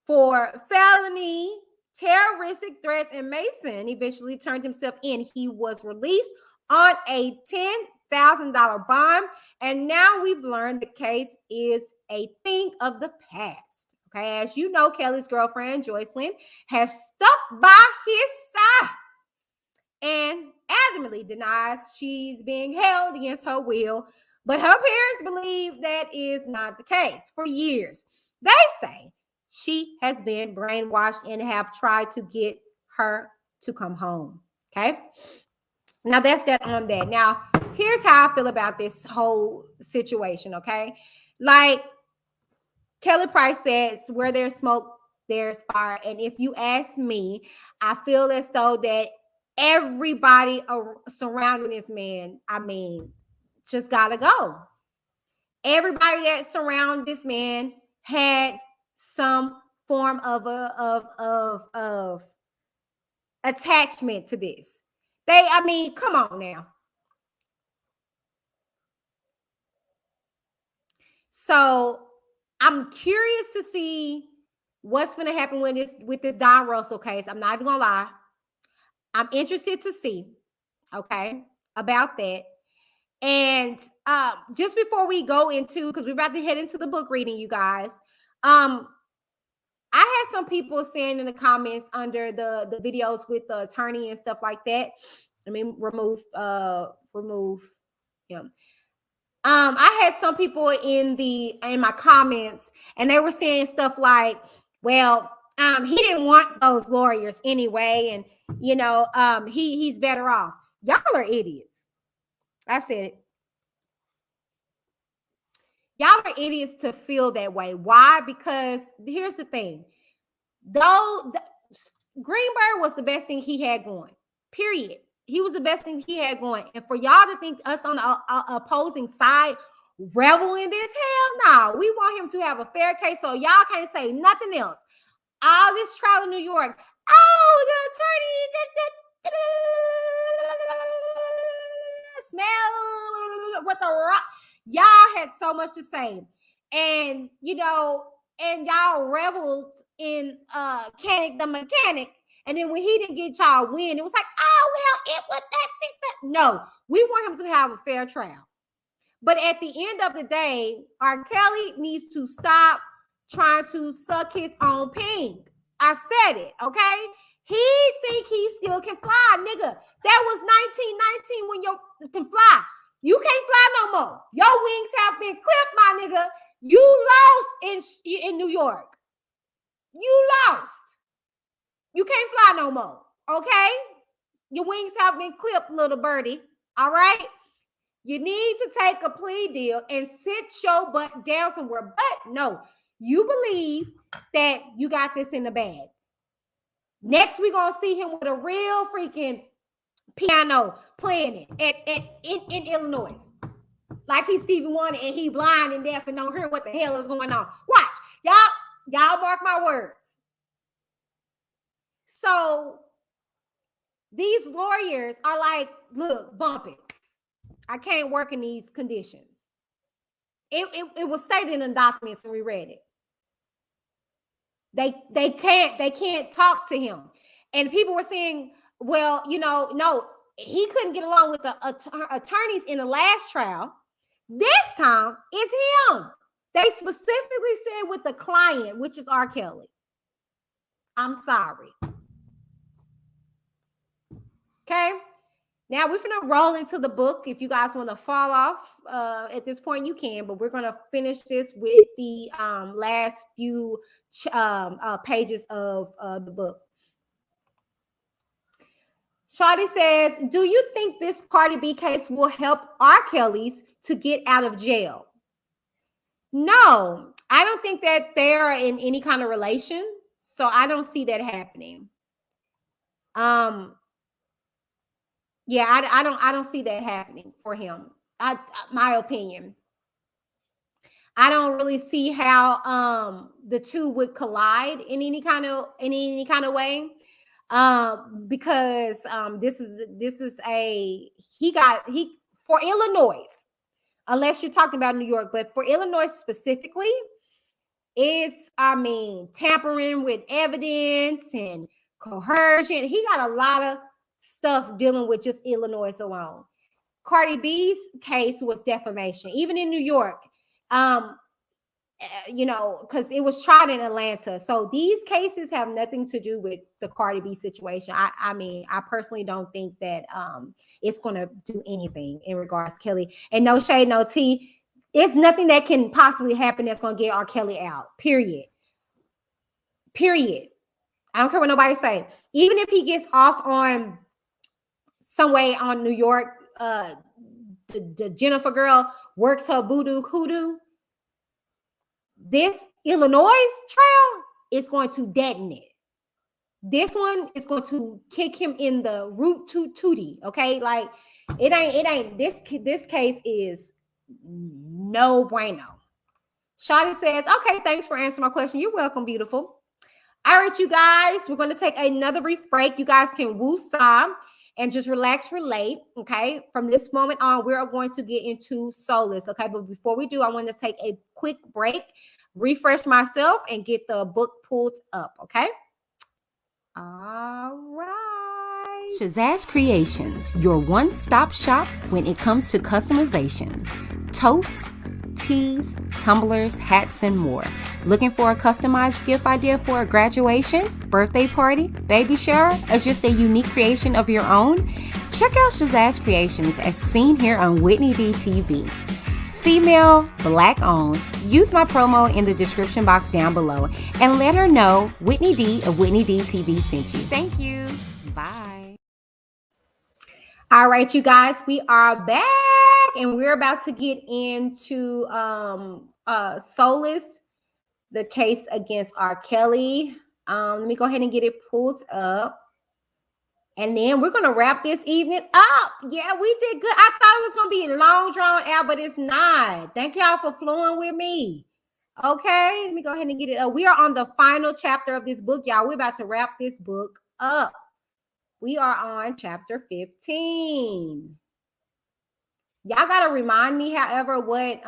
for felony terroristic threats, and Mason eventually turned himself in. He was released on a $10,000 bond, and now we've learned the case is a thing of the past. Okay, as you know, Kelly's girlfriend Joycelyn has stuck by his side and adamantly denies she's being held against her will, but her parents believe that is not the case. For years, they say she has been brainwashed and have tried to get her to come home. Okay. Now that's that on that. Now, here's how I feel about this whole situation. Okay. Like Kelly Price says, where there's smoke, there's fire. And if you ask me, I feel as though that everybody surrounding this man, just gotta go. Everybody that surrounded this man had some form of attachment to this. Come on now. So I'm curious to see what's going to happen with this Don Russell case. I'm not even going to lie. I'm interested to see, okay, about that. And just before we go into, because we're about to head into the book reading, you guys, I had some people saying in the comments under the videos with the attorney and stuff like that. I mean, remove him. I had some people in my comments, and they were saying stuff like, well, he didn't want those lawyers anyway, and you know, he's better off. Y'all are idiots. I said it. Y'all are idiots to feel that way. Why? Because here's the thing. Though Greenberg was the best thing he had going, period. He was the best thing he had going. And for y'all to think us on the opposing side revel in this, hell no. We want him to have a fair case, so y'all can't say nothing else. All this trial in New York. Oh, the attorney smell what the rock. Y'all had so much to say. And, you know, and y'all reveled in the mechanic. And then when he didn't get y'all win, it was like, oh, well, it was that. No, we want him to have a fair trial. But at the end of the day, R.Kelly needs to stop trying to suck his own pink. I said it, okay? He think he still can fly, nigga. That was 1919 when you can fly. You can't fly no more. Your wings have been clipped, my nigga. You lost in New York. You lost. You can't fly no more, okay? Your wings have been clipped, little birdie, all right? You need to take a plea deal and sit your butt down somewhere. But no, you believe that you got this in the bag. Next, we're going to see him with a real freaking piano playing it in Illinois. Like he's Stevie Wonder and he blind and deaf and don't hear what the hell is going on. Watch. Y'all mark my words. So these lawyers are like, look, bump it. I can't work in these conditions. It was stated in the documents and we read it. They can't talk to him. And people were saying, well, you know, no, he couldn't get along with the attorneys in the last trial. This time it's him. They specifically said with the client, which is R.Kelly. I'm sorry. Okay. Now we're going to roll into the book. If you guys want to fall off at this point, you can, but we're going to finish this with the last few pages of the book. Shawty says, do you think this Cardi B case will help R.Kelly's to get out of jail? No, I don't think that they're in any kind of relation. So I don't see that happening. Yeah, I don't see that happening for him. My opinion. I don't really see how the two would collide in any kind of way. Because this is for Illinois, unless you're talking about New York, but for Illinois specifically, it's tampering with evidence and coercion. He got a lot of stuff dealing with just Illinois alone. Cardi B's case was defamation, even in New York. You know, because it was tried in Atlanta. So these cases have nothing to do with the Cardi B situation. I personally don't think that it's going to do anything in regards to Kelly. And no shade, no tea. It's nothing that can possibly happen that's going to get R. Kelly out. Period. I don't care what nobody say. Even if he gets off on some way on New York, the Jennifer girl works her voodoo hoodoo. This Illinois trial is going to deaden it. This one is going to kick him in the root tootie. Okay, like it ain't. This case is no bueno. Shawty says, "Okay, thanks for answering my question. You're welcome, beautiful." All right, you guys, we're going to take another brief break. You guys can woo-saw and just relax, relate, okay? From this moment on, we're going to get into Soulless, okay? But before we do, I want to take a quick break. refresh myself and get the book pulled up, okay? All right. Shazazz Creations, your one-stop shop when it comes to customization. Totes, tees, tumblers, hats, and more. Looking for a customized gift idea for a graduation, birthday party, baby shower, or just a unique creation of your own? Check out Shazazz Creations as seen here on Whitney D TV. Female, Black owned. Use my promo in the description box down below and let her know Whitney D of Whitney D TV sent you. Thank you. Bye. All right, you guys, we are back and we're about to get into Soulless, the case against R.Kelly. Let me go ahead and get it pulled up. And then we're going to wrap this evening up. Yeah, we did good. I thought it was going to be long drawn out, but it's not. Thank y'all for flowing with me. Okay, let me go ahead and get it up. We are on the final chapter of this book, y'all. We're about to wrap this book up. We are on chapter 15. Y'all got to remind me, however, what,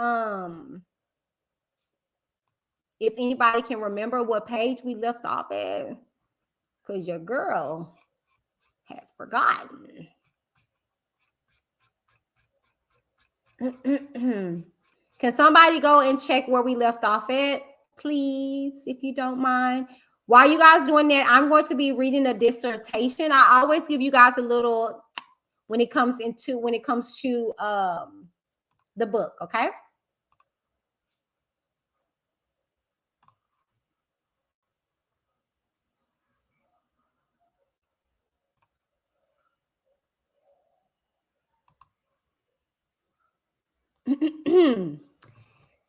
if anybody can remember what page we left off at, because your girl has forgotten. Can somebody go and check where we left off at, please, if you don't mind? While you guys doing that, I'm going to be reading a dissertation. I always give you guys a little when it comes to the book, okay?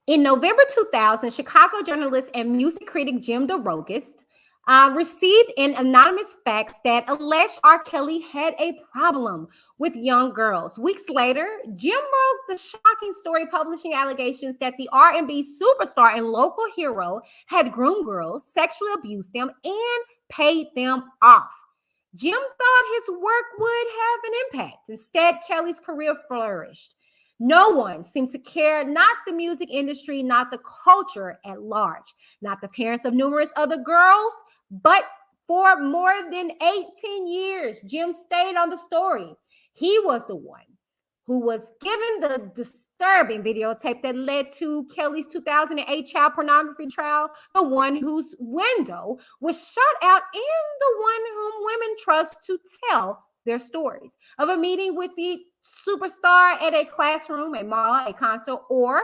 In November 2000, Chicago journalist and music critic Jim DeRogatis received an anonymous fax that alleged R. Kelly had a problem with young girls. Weeks later, Jim broke the shocking story, publishing allegations that the R&B superstar and local hero had groomed girls, sexually abused them, and paid them off. Jim thought his work would have an impact. Instead, Kelly's career flourished. No one seemed to care, not the music industry, not the culture at large, not the parents of numerous other girls, but for more than 18 years, Jim stayed on the story. He was the one who was given the disturbing videotape that led to Kelly's 2008 child pornography trial, the one whose window was shut out, and the one whom women trust to tell their stories of a meeting with the superstar at a classroom, a mall, a concert, or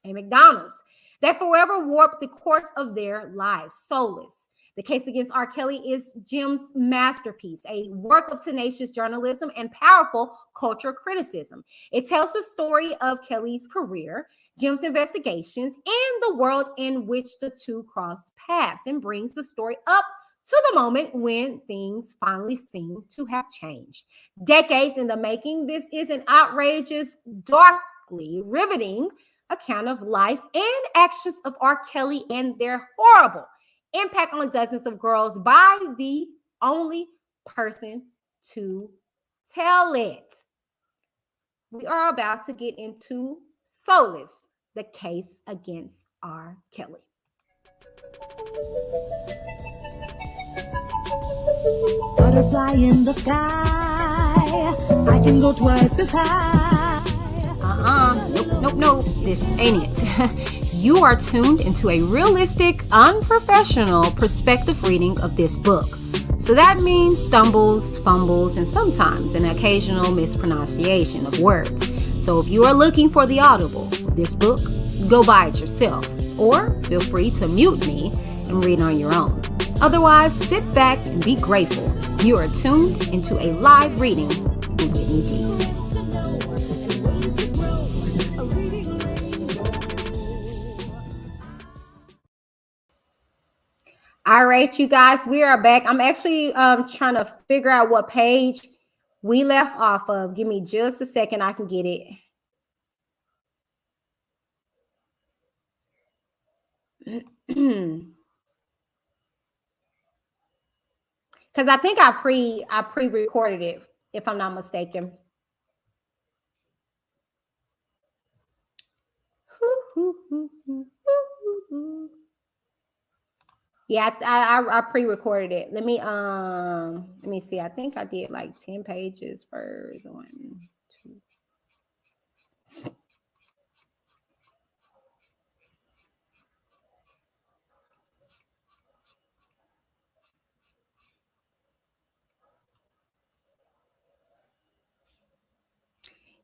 a McDonald's that forever warped the course of their lives. Soulless. The case against R. Kelly is Jim's masterpiece, a work of tenacious journalism and powerful cultural criticism. It tells the story of Kelly's career, Jim's investigations, and the world in which the two cross paths, and brings the story up to the moment when things finally seem to have changed. Decades in the making, this is an outrageous, darkly riveting account of life and actions of R. Kelly and their horrible impact on dozens of girls by the only person to tell it. We are about to get into Soulless, the case against R. Kelly. Butterfly in the sky, I can go twice as high. Nope, this ain't it. You are tuned into a realistic, unprofessional perspective reading of this book. So that means stumbles, fumbles, and sometimes an occasional mispronunciation of words. So if you are looking for the audible of this book, go buy it yourself. Or feel free to mute me and read on your own. Otherwise, sit back and be grateful. You are tuned into a live reading with Whitney D. All right, you guys, we are back. I'm actually trying to figure out what page we left off of. Give me just a second. I can get it. Because I think I pre-recorded it, if I'm not mistaken. Yeah, I pre-recorded it. Let me see. I think I did like 10 pages first. 1, 2.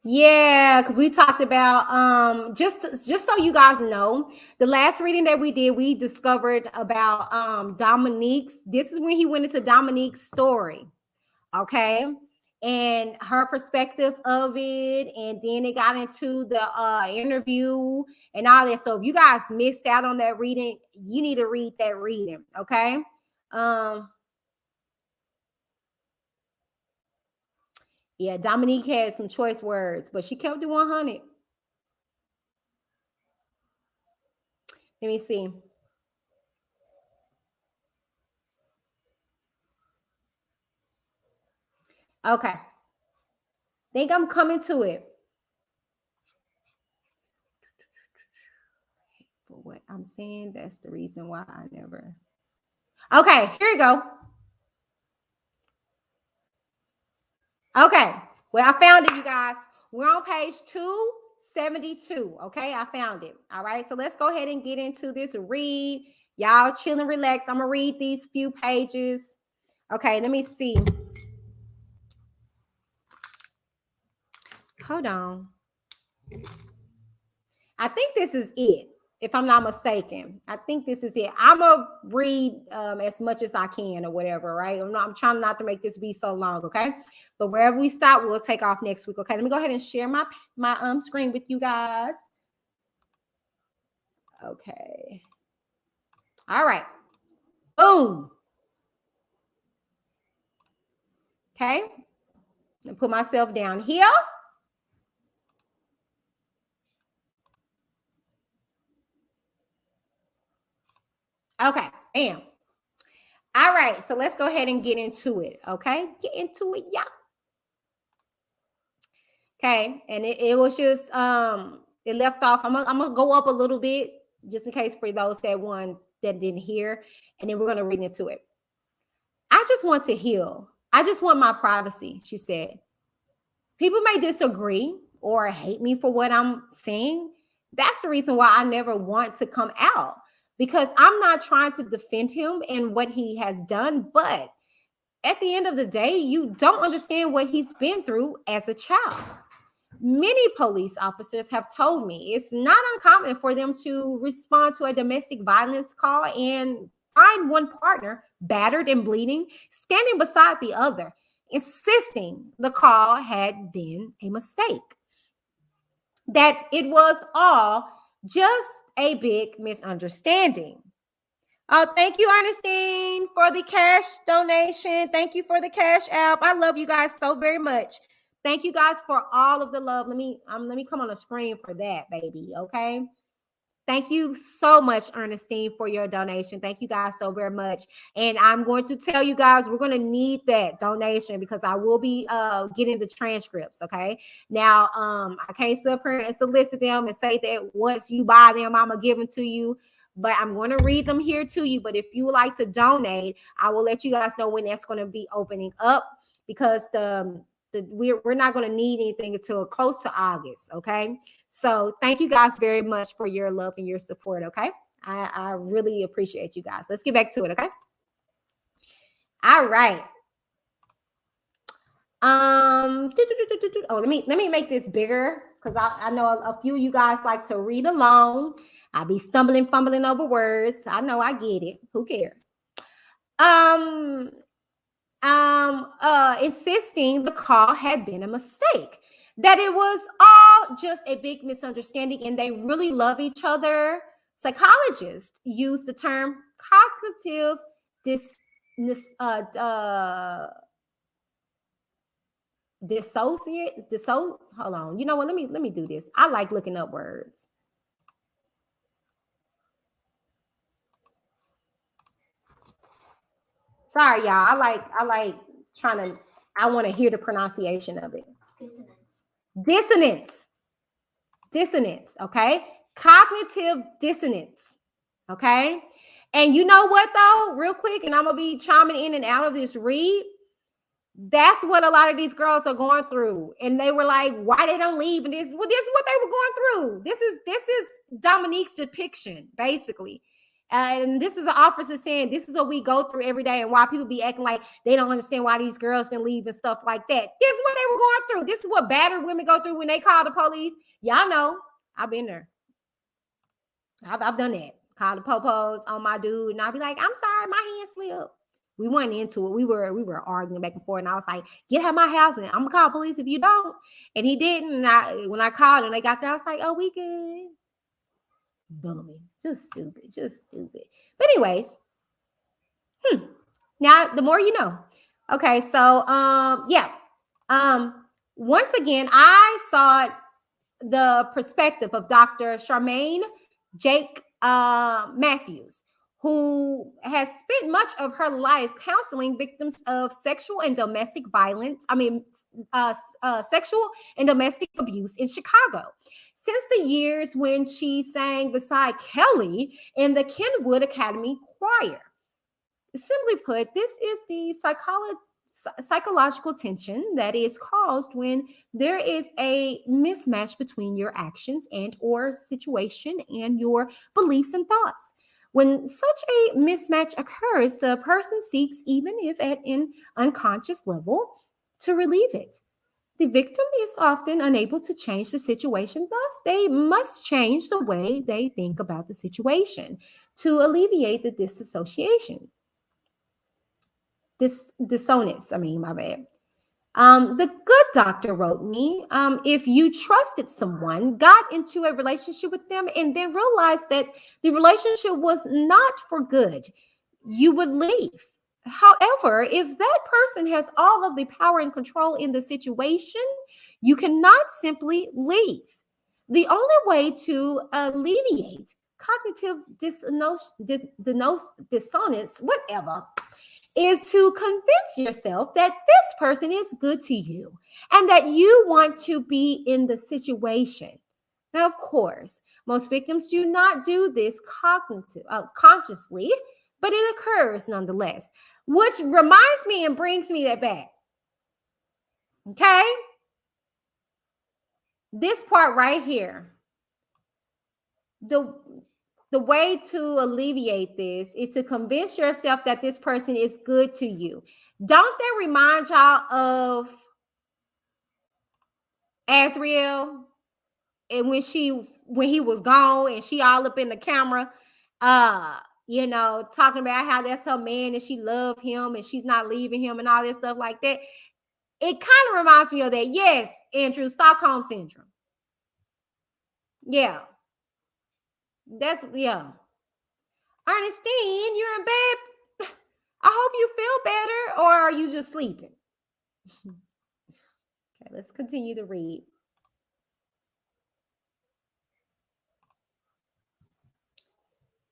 Yeah, because we talked about just so you guys know, the last reading that we did, we discovered about Dominique's. This is when he went into Dominique's story, okay, and her perspective of it, and then it got into the interview and all that. So if you guys missed out on that reading, you need to read that reading, okay. Yeah, Dominique had some choice words, but she kept it 100. Let me see. Okay. Think I'm coming to it. For what I'm saying, that's the reason why I never. Okay, here we go. Okay. Well, I found it, you guys. We're on page 272. Okay, I found it. All right, so let's go ahead and get into this read. Y'all chill and relax. I'm gonna read these few pages. Okay, let me see. Hold on. I think this is it, if I'm not mistaken. I think this is it. I'm gonna read as much as I can or whatever, right? I'm trying not to make this be so long, okay? But wherever we stop, we'll take off next week. Okay, let me go ahead and share my screen with you guys. Okay. All right. Boom. Okay. And put myself down here. Okay. Bam. All right. So let's go ahead and get into it. Okay. Get into it, y'all. Okay. And it was just it left off. I'm gonna go up a little bit just in case for those that didn't hear, and then we're gonna read into it. I just want to heal. I just want my privacy, she said. People may disagree or hate me for what I'm saying. That's the reason why I never want to come out, because I'm not trying to defend him and what he has done. But at the end of the day, you don't understand what he's been through as a child. Many police officers have told me it's not uncommon for them to respond to a domestic violence call and find one partner battered and bleeding, standing beside the other, insisting the call had been a mistake, that it was all just a big misunderstanding. Oh, thank you, Ernestine, for the cash donation. Thank you for the cash app. I love you guys so very much. Thank you guys for all of the love. Let me come on the screen for that, baby. Okay. Thank you so much, Ernestine, for your donation. Thank you guys so very much. And I'm going to tell you guys, we're going to need that donation because I will be getting the transcripts. Okay. Now, I can't sit up here and solicit them and say that once you buy them, I'm going to give them to you. But I'm going to read them here to you. But if you would like to donate, I will let you guys know when that's going to be opening up, because we're not going to need anything until close to August. Okay. So thank you guys very much for your love and your support. Okay. I really appreciate you guys. Let's get back to it. Okay. All right. Oh, let me make this bigger, because I know a few of you guys like to read along. I be fumbling over words. I know, I get it. Who cares? Insisting the call had been a mistake, that it was all just a big misunderstanding and they really love each other. Psychologists use the term cognitive hold on. You know what? Let me do this. I like looking up words. Sorry, y'all. I like trying to, I want to hear the pronunciation of it. Dissonance. Okay. Cognitive dissonance. Okay. And you know what, though, real quick, and I'm going to be chiming in and out of this read. That's what a lot of these girls are going through. And they were like, why they don't leave? And this is what they were going through. This is Dominique's depiction, basically. And this is an officer saying this is what we go through every day, and why people be acting like they don't understand why these girls can leave and stuff like that. This is what they were going through. This is what battered women go through when they call the police. Y'all know, I've been there. I've done that. Call the popos on my dude, and I'll be like, I'm sorry, my hand slipped. We went into it. We were arguing back and forth, and I was like, get out of my house, and I'm gonna call police if you don't. And he didn't. And when I called and they got there, I was like, oh, we good. Dummy. Just stupid. But anyways, now the more you know. Okay, so once again, I saw the perspective of Dr. Charmaine Jake Matthews, who has spent much of her life counseling victims of sexual and domestic violence. Sexual and domestic abuse in Chicago. Since the years when she sang beside Kelly in the Kenwood Academy Choir. Simply put, this is the psychological tension that is caused when there is a mismatch between your actions and or situation and your beliefs and thoughts. When such a mismatch occurs, the person seeks, even if at an unconscious level, to relieve it. The victim is often unable to change the situation, thus they must change the way they think about the situation to alleviate the disassociation. Dissonance, my bad. The good doctor wrote me, if you trusted someone, got into a relationship with them, and then realized that the relationship was not for good, you would leave. However, if that person has all of the power and control in the situation, you cannot simply leave. The only way to alleviate cognitive dissonance, whatever, is to convince yourself that this person is good to you and that you want to be in the situation. Now, of course, most victims do not do this consciously, but it occurs nonetheless, which reminds me and brings me that back. Okay? This part right here. The way to alleviate this is to convince yourself that this person is good to you. Don't that remind y'all of Azriel? And when he was gone and she all up in the camera, talking about how that's her man and she loved him and she's not leaving him and all this stuff like that. It kind of reminds me of that. Yes, Andrew, Stockholm Syndrome. Yeah. Ernestine, you're in bed. I hope you feel better, or are you just sleeping? Okay, let's continue to read.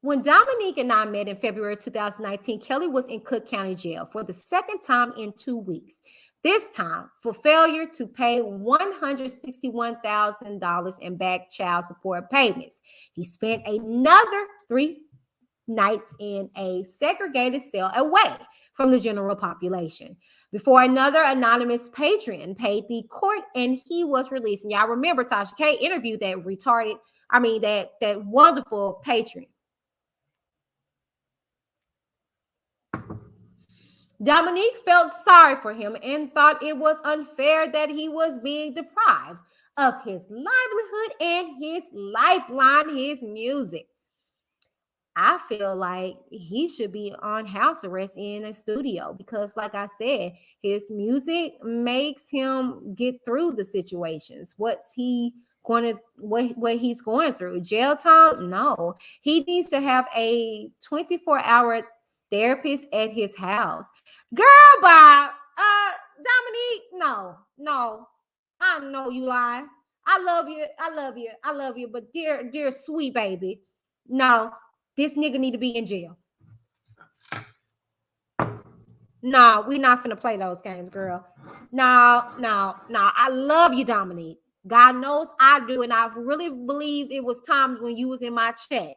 When Dominique and I met in February 2019, Kelly was in Cook County Jail for the second time in 2 weeks. This time for failure to pay $161,000 in back child support payments. He spent another 3 nights in a segregated cell away from the general population before another anonymous patron paid the court and he was released. And y'all remember Tasha K interviewed that that wonderful patron. Dominique felt sorry for him and thought it was unfair that he was being deprived of his livelihood and his lifeline, his music. I feel like he should be on house arrest in a studio because, like I said, his music makes him get through the situations. What he's going through? Jail time? No. He needs to have a 24-hour therapist at his house. Girl, bye. Dominique, no. I know you lying. I love you. But dear sweet baby, no, this nigga need to be in jail. No, we not finna play those games, girl. No. I love you, Dominique. God knows I do, and I really believe it was times when you was in my chat.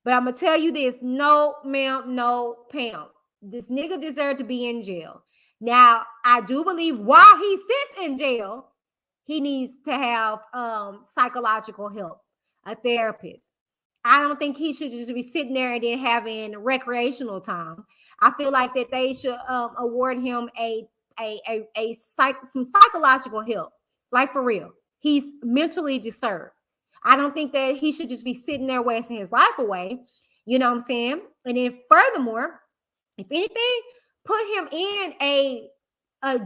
But I'm gonna tell you this: no, ma'am, no, Pam. This nigga deserved to be in jail. Now, I do believe while he sits in jail, he needs to have psychological help, a therapist. I don't think he should just be sitting there and then having recreational time. I feel like that they should award him some psychological help, like for real. He's mentally disturbed. I don't think that he should just be sitting there wasting his life away. You know what I'm saying? And then furthermore, if anything, put him in a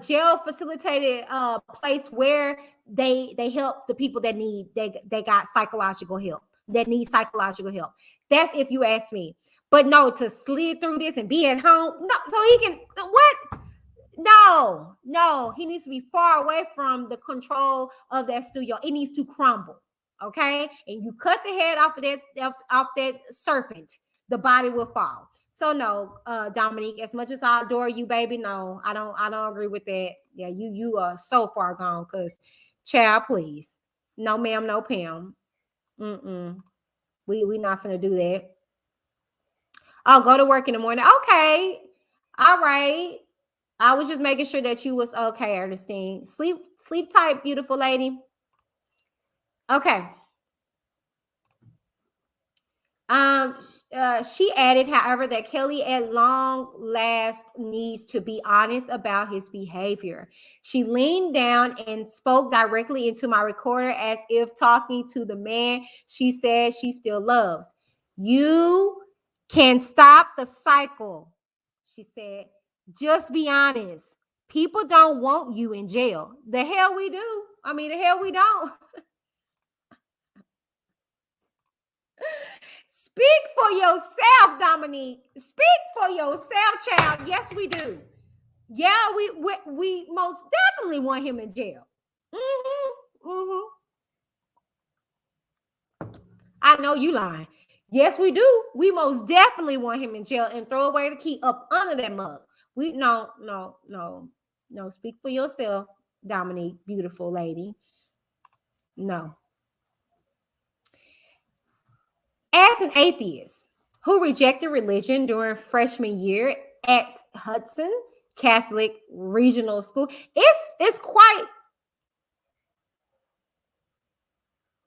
jail facilitated place where they help the people that need they got psychological help, that need psychological help. That's if you ask me. But no, to slid through this and be at home, no, so he can what? No, he needs to be far away from the control of that studio. It needs to crumble. Okay, and you cut the head off of that serpent, the body will fall. So no, Dominique, as much as I adore you, baby, no, I don't agree with that. Yeah, you are so far gone, because child, please. No, ma'am, no, Pam. We not gonna do that. I'll go to work in the morning. Okay. All right. I was just making sure that you was okay, Ernestine. Sleep tight, beautiful lady. Okay. She added, however, that Kelly at long last needs to be honest about his behavior. She leaned down and spoke directly into my recorder as if talking to the man she said she still loves. You can stop the cycle, she said. Just be honest. People don't want you in jail. The hell we do. I mean, the hell we don't. Speak for yourself, Dominique. Speak for yourself, child. Yes, we do. Yeah, we most definitely want him in jail. I know you lying. Yes, we do. We most definitely want him in jail and throw away the key up under that mug. We no. Speak for yourself, Dominique, beautiful lady. No. As an atheist who rejected religion during freshman year at Hudson Catholic Regional School, it's quite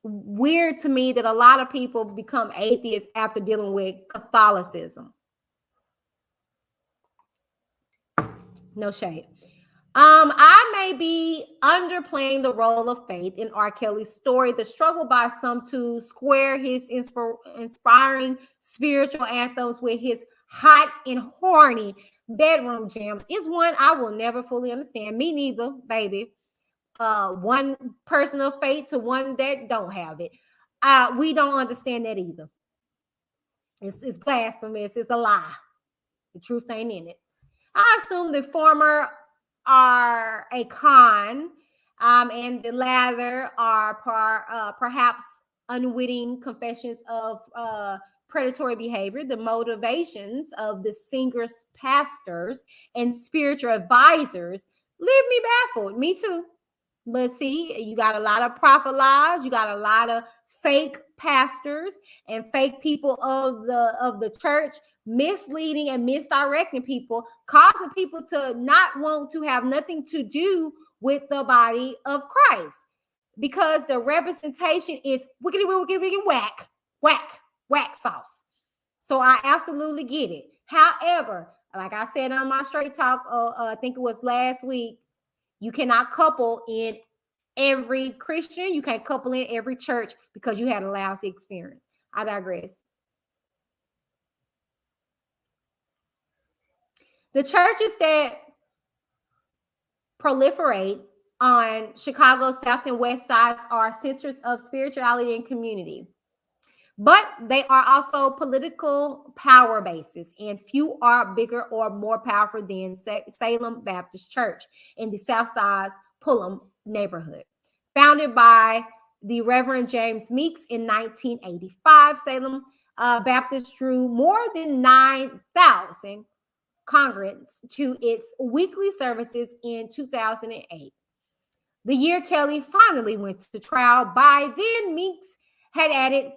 weird to me that a lot of people become atheists after dealing with Catholicism. No shade. I may be underplaying the role of faith in R.Kelly's story, the struggle by some to square his inspiring spiritual anthems with his hot and horny bedroom jams is one I will never fully understand. Me neither, baby. One person of faith to one that don't have it. We don't understand that either. It's blasphemous. It's a lie. The truth ain't in it. I assume the former are a con, and the latter are perhaps unwitting confessions of predatory behavior. The motivations of the singers, pastors, and spiritual advisors leave me baffled. Me too. But see, you got a lot of prophet lies. You got a lot of fake pastors and fake people of the church misleading and misdirecting people, causing people to not want to have nothing to do with the body of Christ, because the representation is wickedy whack sauce. So I absolutely get it. However, like I said on my straight talk, I think it was last week, you cannot couple in every Christian. You can't couple in every church because you had a lousy experience. I digress. The churches that proliferate on Chicago's south and west sides are centers of spirituality and community, but they are also political power bases, and few are bigger or more powerful than Salem Baptist Church in the South Side's Pullum neighborhood. Founded by the Reverend James Meeks in 1985, Salem Baptist drew more than 9,000 congregants to its weekly services in 2008. The year Kelly finally went to trial, by then Meeks had added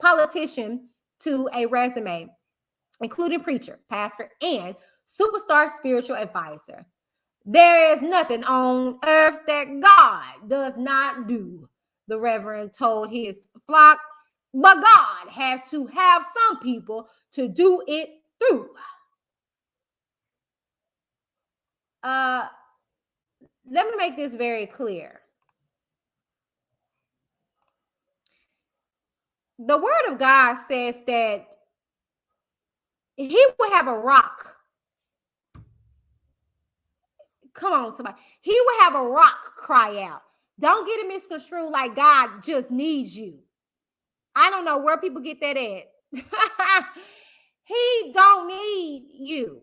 politician to a resume, including preacher, pastor, and superstar spiritual advisor. There is nothing on earth that God does not do, the Reverend told his flock, but God has to have some people to do it through. Let me make this very clear. The word of God says that he will have a rock. Come on, somebody. He will have a rock cry out. Don't get it misconstrued like God just needs you. I don't know where people get that at. He don't need you.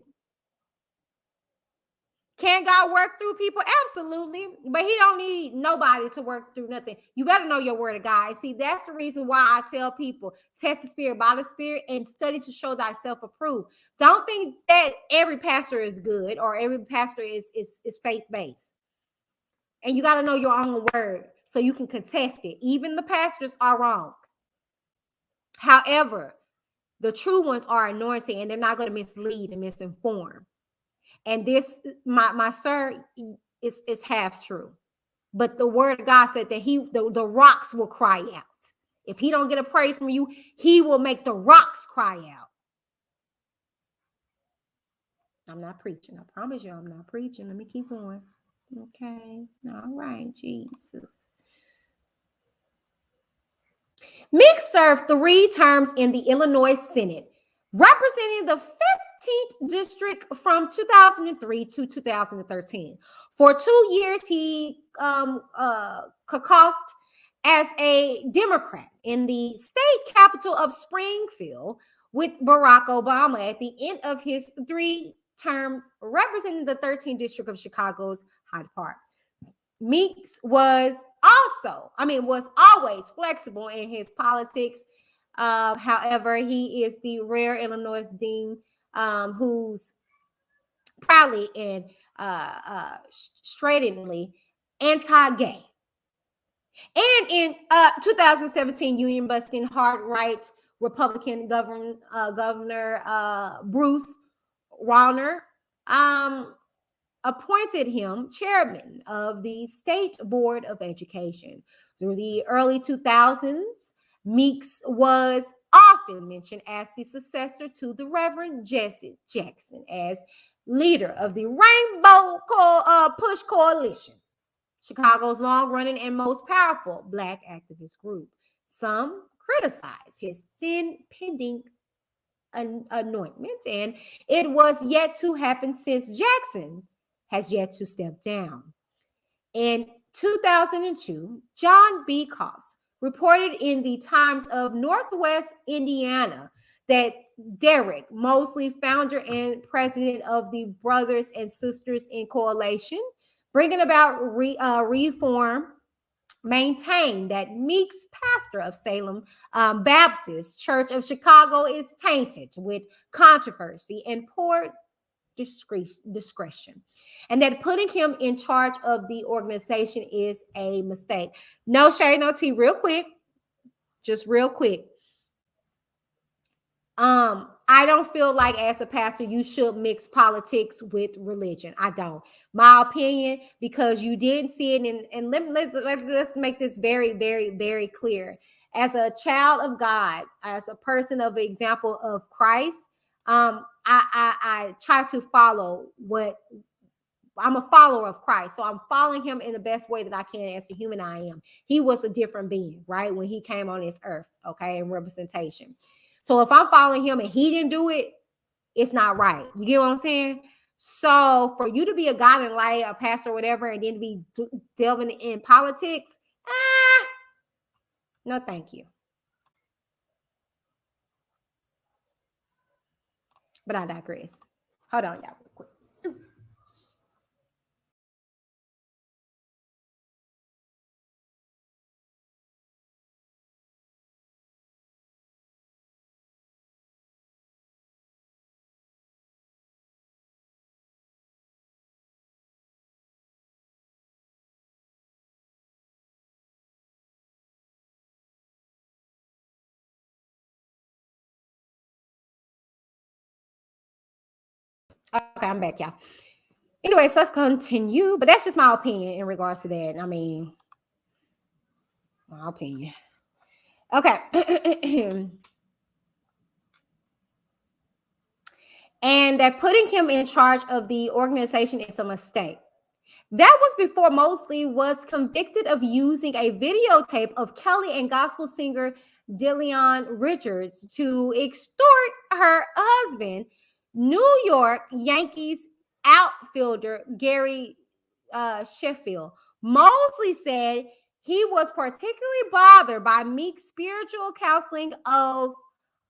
Can God work through people? Absolutely. But he don't need nobody to work through nothing. You better know your word of God. See, that's the reason why I tell people, test the spirit by the spirit and study to show thyself approved. Don't think that every pastor is good or every pastor is faith-based. And you got to know your own word so you can contest it. Even the pastors are wrong. However, the true ones are anointed and they're not going to mislead and misinform. And this, my sir, is half true. But the word of God said that the rocks will cry out. If he don't get a praise from you, he will make the rocks cry out. I'm not preaching. I promise you I'm not preaching. Let me keep going. Okay. All right, Jesus. Meeks served 3 terms in the Illinois Senate, representing the 15th district from 2003 to 2013. For 2 years, he caucused as a Democrat in the state capital of Springfield with Barack Obama at the end of his 3 terms, representing the 13th district of Chicago's Hyde Park. Meeks was always flexible in his politics. However, he is the rare Illinois dean who's proudly and straightly anti-gay. And in 2017, union busting hard right Republican Governor Bruce Rauner appointed him chairman of the State Board of Education. Through the early 2000s, Meeks was often mentioned as the successor to the Reverend Jesse Jackson as leader of the Rainbow Push Coalition, Chicago's long-running and most powerful Black activist group. Some criticize his then pending anointment, and it was yet to happen since Jackson has yet to step down. In 2002, John B. Coss reported in the Times of Northwest Indiana that Derek Mosley, founder and president of the Brothers and Sisters in Coalition, bringing about reform, maintained that Meeks, pastor of Salem Baptist Church of Chicago, is tainted with controversy and poor discretion, and that putting him in charge of the organization is a mistake. No shade, no tea. Real quick. I don't feel like as a pastor you should mix politics with religion. I don't. My opinion, because you didn't see it, and let's make this very, very, very clear. As a child of God, as a person of example of Christ, I try to follow what I'm a follower of Christ. So I'm following him in the best way that I can as a human I am. He was a different being, right? When he came on this earth, okay, in representation. So if I'm following him and he didn't do it, it's not right. You get what I'm saying? So for you to be a God and light, a pastor, or whatever, and then to be delving in politics, no, thank you. But I digress. Hold on, y'all, real quick. Okay, I'm back, y'all. Anyways, let's continue. But that's just my opinion in regards to that. I mean, my opinion. Okay. And that putting him in charge of the organization is a mistake. That was before Mosley was convicted of using a videotape of Kelly and gospel singer Dillon Richards to extort her husband, New York Yankees outfielder Gary Sheffield. Mosley said he was particularly bothered by Meek's spiritual counseling of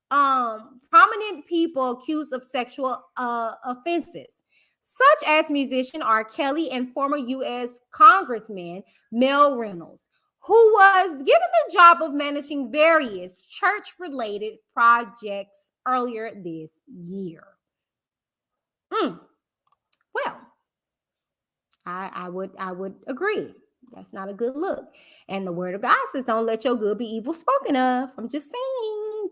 prominent people accused of sexual offenses, such as musician R.Kelly and former U.S. Congressman Mel Reynolds, who was given the job of managing various church-related projects earlier this year. Well, I would agree. That's not a good look. And the word of God says, don't let your good be evil spoken of. I'm just saying.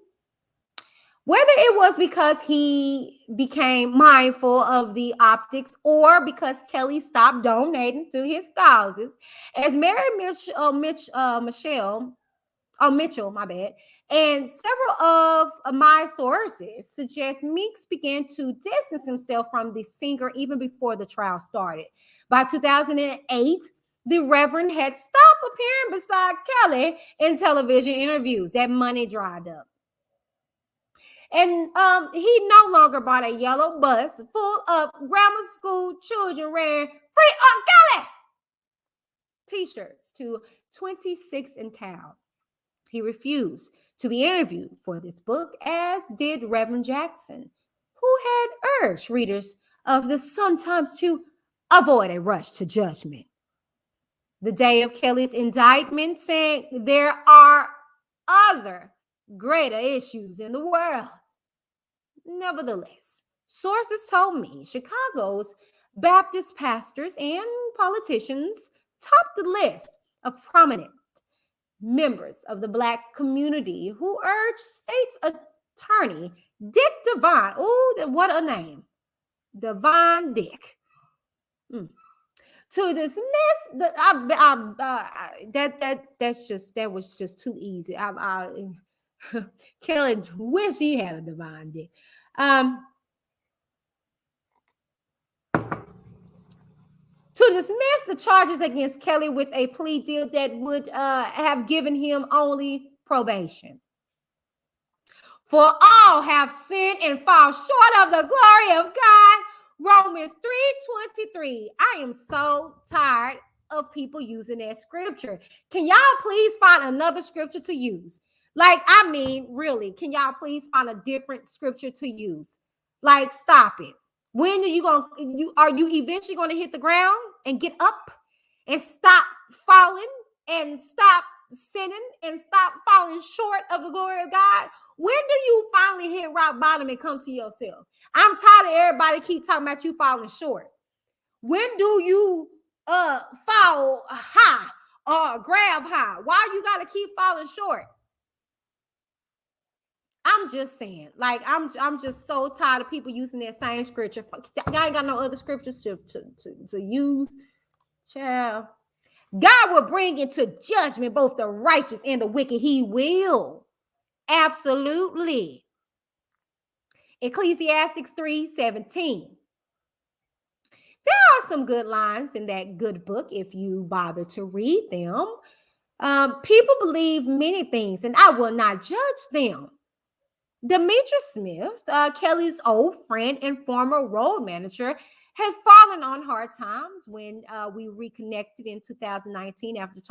Whether it was because he became mindful of the optics or because Kelly stopped donating to his causes, as Mary Mitchell, my bad, and several of my sources suggest Meeks began to distance himself from the singer even before the trial started. By 2008, the Reverend had stopped appearing beside Kelly in television interviews. That money dried up. And he no longer bought a yellow bus full of grammar school children wearing free R. Kelly t-shirts to 26 and Cal. He refused to be interviewed for this book, as did Reverend Jackson, who had urged readers of the Sun-Times to avoid a rush to judgment. The day of Kelly's indictment, saying there are other greater issues in the world. Nevertheless, sources told me Chicago's Baptist pastors and politicians topped the list of prominent members of the Black community who urged state's attorney Dick Devine, oh, what a name, Devine Dick, to dismiss the that was just too easy. Kelly wish he had a Devine Dick. To dismiss the charges against Kelly with a plea deal that would have given him only probation. For all have sinned and fall short of the glory of God. Romans 3:23. I am so tired of people using that scripture. Can y'all please find another scripture to use? Like, I mean, really, can y'all please find a different scripture to use? Like, stop it. When are you eventually going to hit the ground and get up and stop falling and stop sinning and stop falling short of the glory of God? When do you finally hit rock bottom and come to yourself? I'm tired of everybody keep talking about you falling short. When do you fall high or grab high? Why you got to keep falling short? I'm just saying, like, I'm just so tired of people using that same scripture. Y'all ain't got no other scriptures to use. Child. God will bring into judgment both the righteous and the wicked. He will. Absolutely. Ecclesiastes 3:17. There are some good lines in that good book if you bother to read them. People believe many things, and I will not judge them. Demetra Smith, Kelly's old friend and former road manager, had fallen on hard times when we reconnected in 2019 after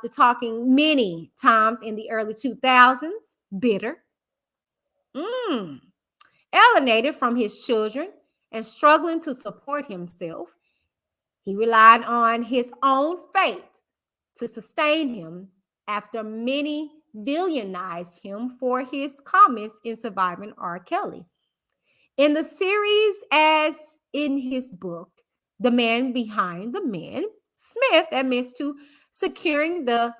talking many times in the early 2000s. Bitter, alienated from his children, and struggling to support himself. He relied on his own faith to sustain him after many villainized him for his comments in surviving R. Kelly. In the series, as in his book, The Man Behind the Man, Smith admits to securing the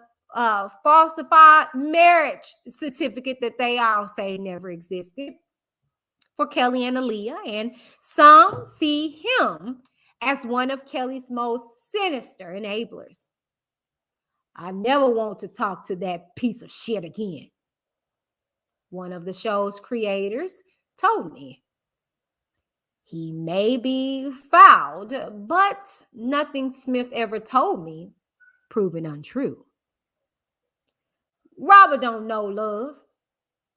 falsified marriage certificate that they all say never existed for Kelly and Aaliyah, and some see him as one of Kelly's most sinister enablers. I never want to talk to that piece of shit again, one of the show's creators told me. He may be fouled, but nothing Smith ever told me proven untrue. Robert don't know love,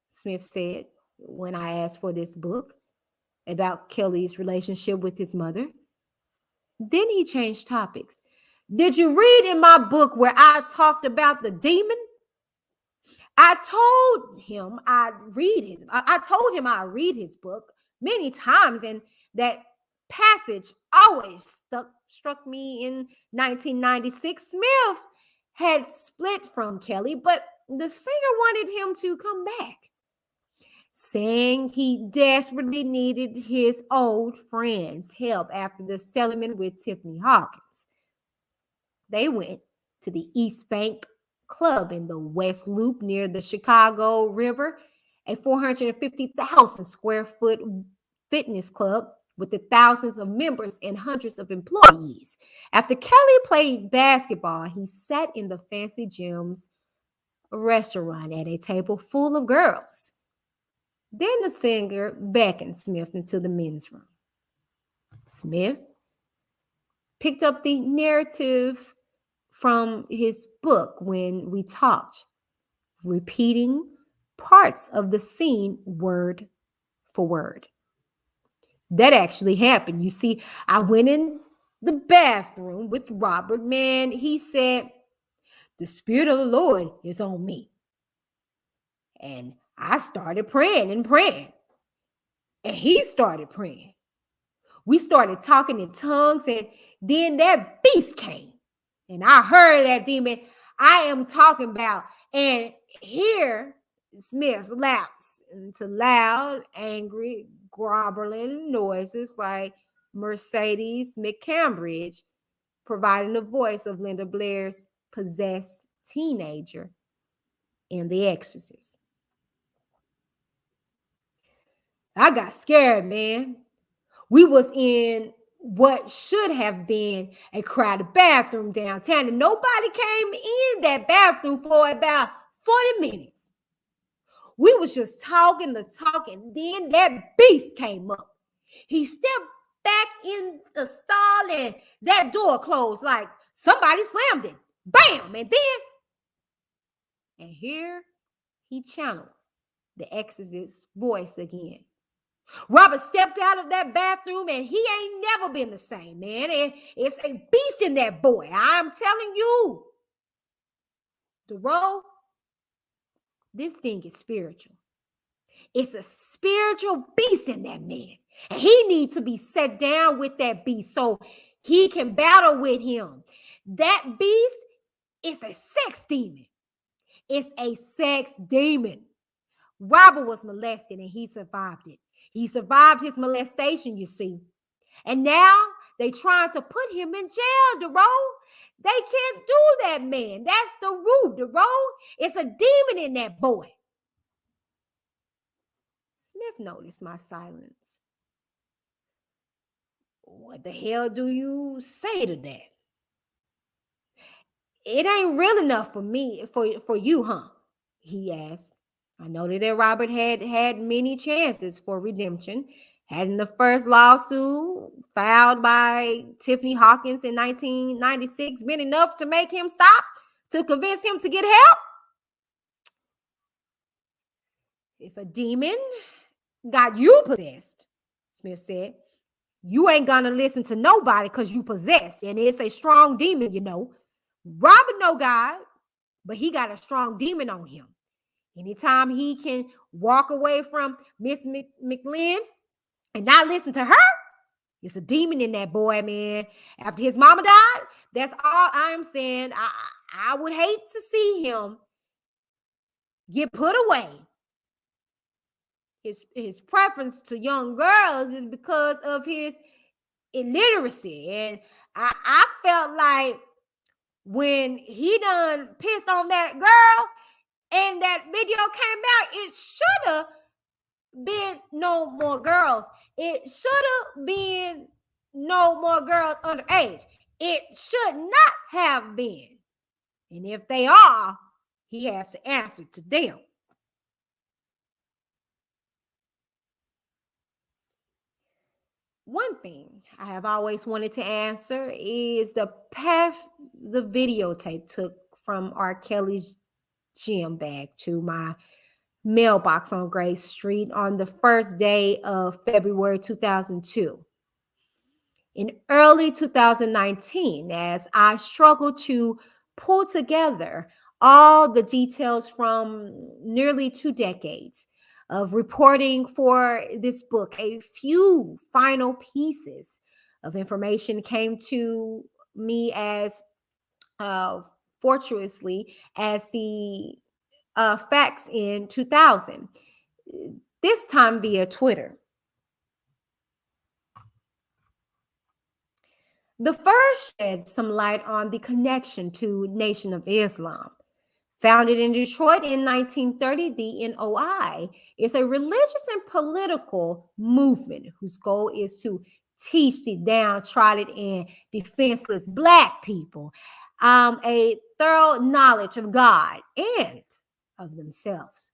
Smith said when I asked for this book about Kelly's relationship with his mother. Then he changed topics. Did you read in my book where I talked about the demon? I told him I'd read his book many times, and that passage always struck me. In 1996, Smith had split from Kelly, but the singer wanted him to come back, saying he desperately needed his old friend's help after the settlement with Tiffany Hawkins. They went to the East Bank Club in the West Loop near the Chicago River, a 450,000 square foot fitness club with the thousands of members and hundreds of employees. After Kelly played basketball, he sat in the fancy gym's restaurant at a table full of girls. Then the singer beckoned Smith into the men's room. Smith picked up the narrative from his book when we talked, repeating parts of the scene word for word. That actually happened. You see, I went in the bathroom with Robert. Man, he said, the Spirit of the Lord is on me. And I started praying and praying. And he started praying. We started talking in tongues, and then that beast came. And I heard that demon I am talking about. And here Smith lapsed into loud, angry, groveling noises like Mercedes McCambridge, providing the voice of Linda Blair's possessed teenager in The Exorcist. I got scared, man. We was in what should have been a crowded bathroom downtown, and nobody came in that bathroom for about 40 minutes. We was just talking the talk, and then that beast came up. He stepped back in the stall, and that door closed like somebody slammed it. Bam! And here he channeled the exorcist's voice again. Robert stepped out of that bathroom, and he ain't never been the same, man. It's a beast in that boy. I'm telling you. DeRoe, this thing is spiritual. It's a spiritual beast in that man. And he needs to be set down with that beast so he can battle with him. That beast is a sex demon. It's a sex demon. Robert was molested, and he survived it. He survived his molestation, you see. And now they trying to put him in jail, DeRoe. They can't do that, man. That's the root, DeRoe. It's a demon in that boy. Smith noticed my silence. What the hell do you say to that? It ain't real enough for me, for you, huh? He asked. I noted that Robert had many chances for redemption. Hadn't the first lawsuit filed by Tiffany Hawkins in 1996 been enough to make him stop, to convince him to get help? If a demon got you possessed, Smith said, you ain't gonna listen to nobody because you possessed, and it's a strong demon, you know. Robert know God, but he got a strong demon on him. Anytime he can walk away from Miss McLean and not listen to her, it's a demon in that boy, man. After his mama died, that's all I'm saying. I would hate to see him get put away. His preference to young girls is because of his illiteracy. And I felt like when he done pissed on that girl and that video came out, it should have been no more girls. It should have been no more girls underage. It should not have been. And if they are, he has to answer to them. One thing I have always wanted to answer is the path the videotape took from R.Kelly's gym bag to my mailbox on Gray Street on the first day of February 2002. In early 2019, as I struggled to pull together all the details from nearly 2 decades of reporting for this book, a few final pieces of information came to me as fortuitously as the facts in 2000, this time via Twitter. The first shed some light on the connection to Nation of Islam. Founded in Detroit in 1930, the NOI is a religious and political movement whose goal is to teach the downtrodden and defenseless Black people a thorough knowledge of God and of themselves.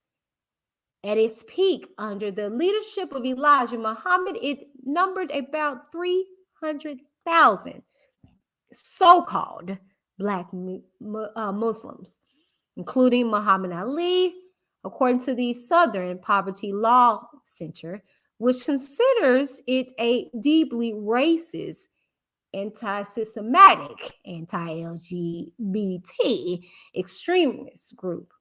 At its peak, under the leadership of Elijah Muhammad, it numbered about 300,000 so-called Black Muslims, including Muhammad Ali, according to the Southern Poverty Law Center, which considers it a deeply racist, anti-systematic, anti-LGBT extremist group.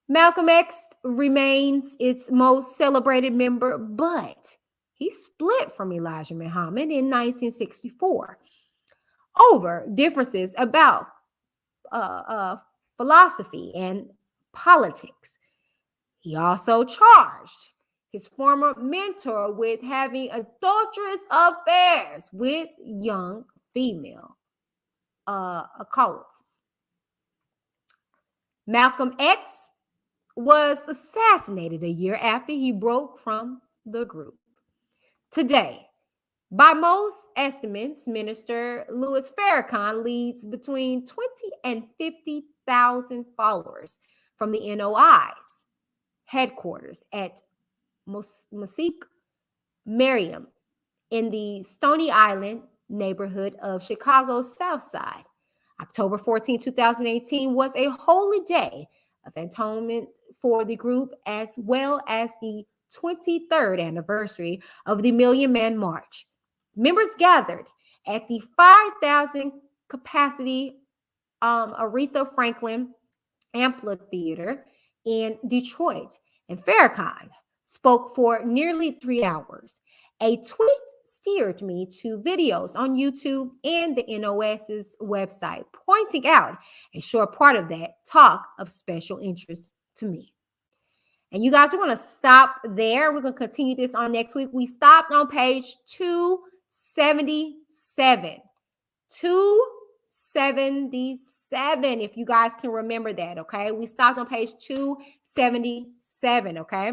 Malcolm X remains its most celebrated member, but he split from Elijah Muhammad in 1964 over differences about philosophy and politics. He also charged his former mentor with having adulterous affairs with young female occultists. Malcolm X was assassinated a year after he broke from the group. Today, by most estimates, Minister Louis Farrakhan leads between 20 and 50,000 followers from the NOI's headquarters at Masjid Mariam in the Stony Island neighborhood of Chicago's South Side. October 14, 2018 was a holy day of atonement for the group, as well as the 23rd anniversary of the Million Man March. Members gathered at the 5,000 capacity Aretha Franklin Amphitheater in Detroit, and Farrakhan spoke for nearly 3 hours. A tweet steered me to videos on YouTube and the NOS's website, pointing out a short part of that talk of special interest to me. And you guys, we're going to stop there. We're going to continue this on next week. We stopped on page 277. 277, if you guys can remember that, okay? We stopped on page 277, okay?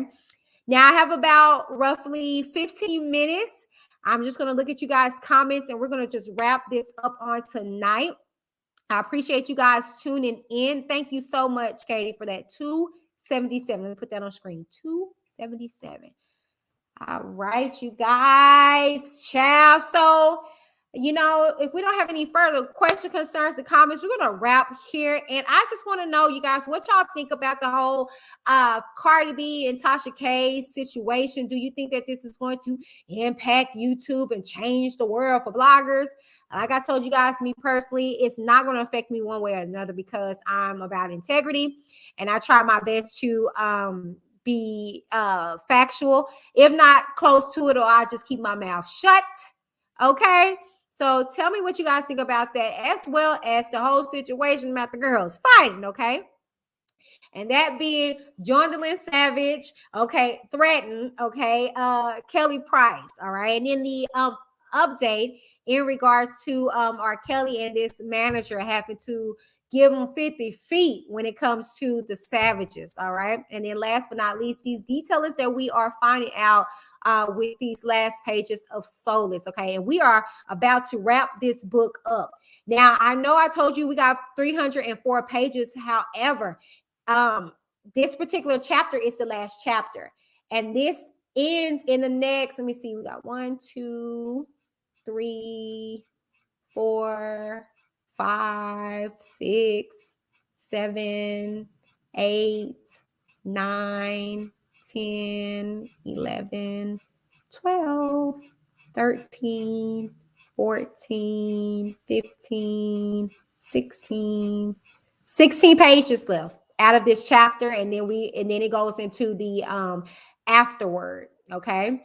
Now I have about roughly 15 minutes. I'm just going to look at you guys' comments and we're going to just wrap this up on tonight. I appreciate you guys tuning in. Thank you so much, Katie, for that 277. Let me put that on screen. 277. All right, you guys. Ciao. So, if we don't have any further questions, concerns, or comments, we're going to wrap here. And I just want to know, you guys, what y'all think about the whole Cardi B and Tasha K situation. Do you think that this is going to impact YouTube and change the world for bloggers? Like I told you guys, me personally, it's not going to affect me one way or another because I'm about integrity and I try my best to be factual, if not close to it, or I just keep my mouth shut. Okay. So tell me what you guys think about that, as well as the whole situation about the girls fighting, okay? And that being Jonjelyn Savage, okay, threatened, okay, Kelly Price, all right? And then the update in regards to R.Kelly and this manager having to give them 50 feet when it comes to the savages. All right. And then last but not least, these details that we are finding out with these last pages of Soulless. Okay. And we are about to wrap this book up. Now, I know I told you we got 304 pages. However, this particular chapter is the last chapter. And this ends in the next, let me see, we got 1, 2, 3, 4, 5, 6, 7, 8, 9, 10, 11, 12, 13, 14, 15, 16 pages left out of this chapter. And then it goes into the afterward. Okay.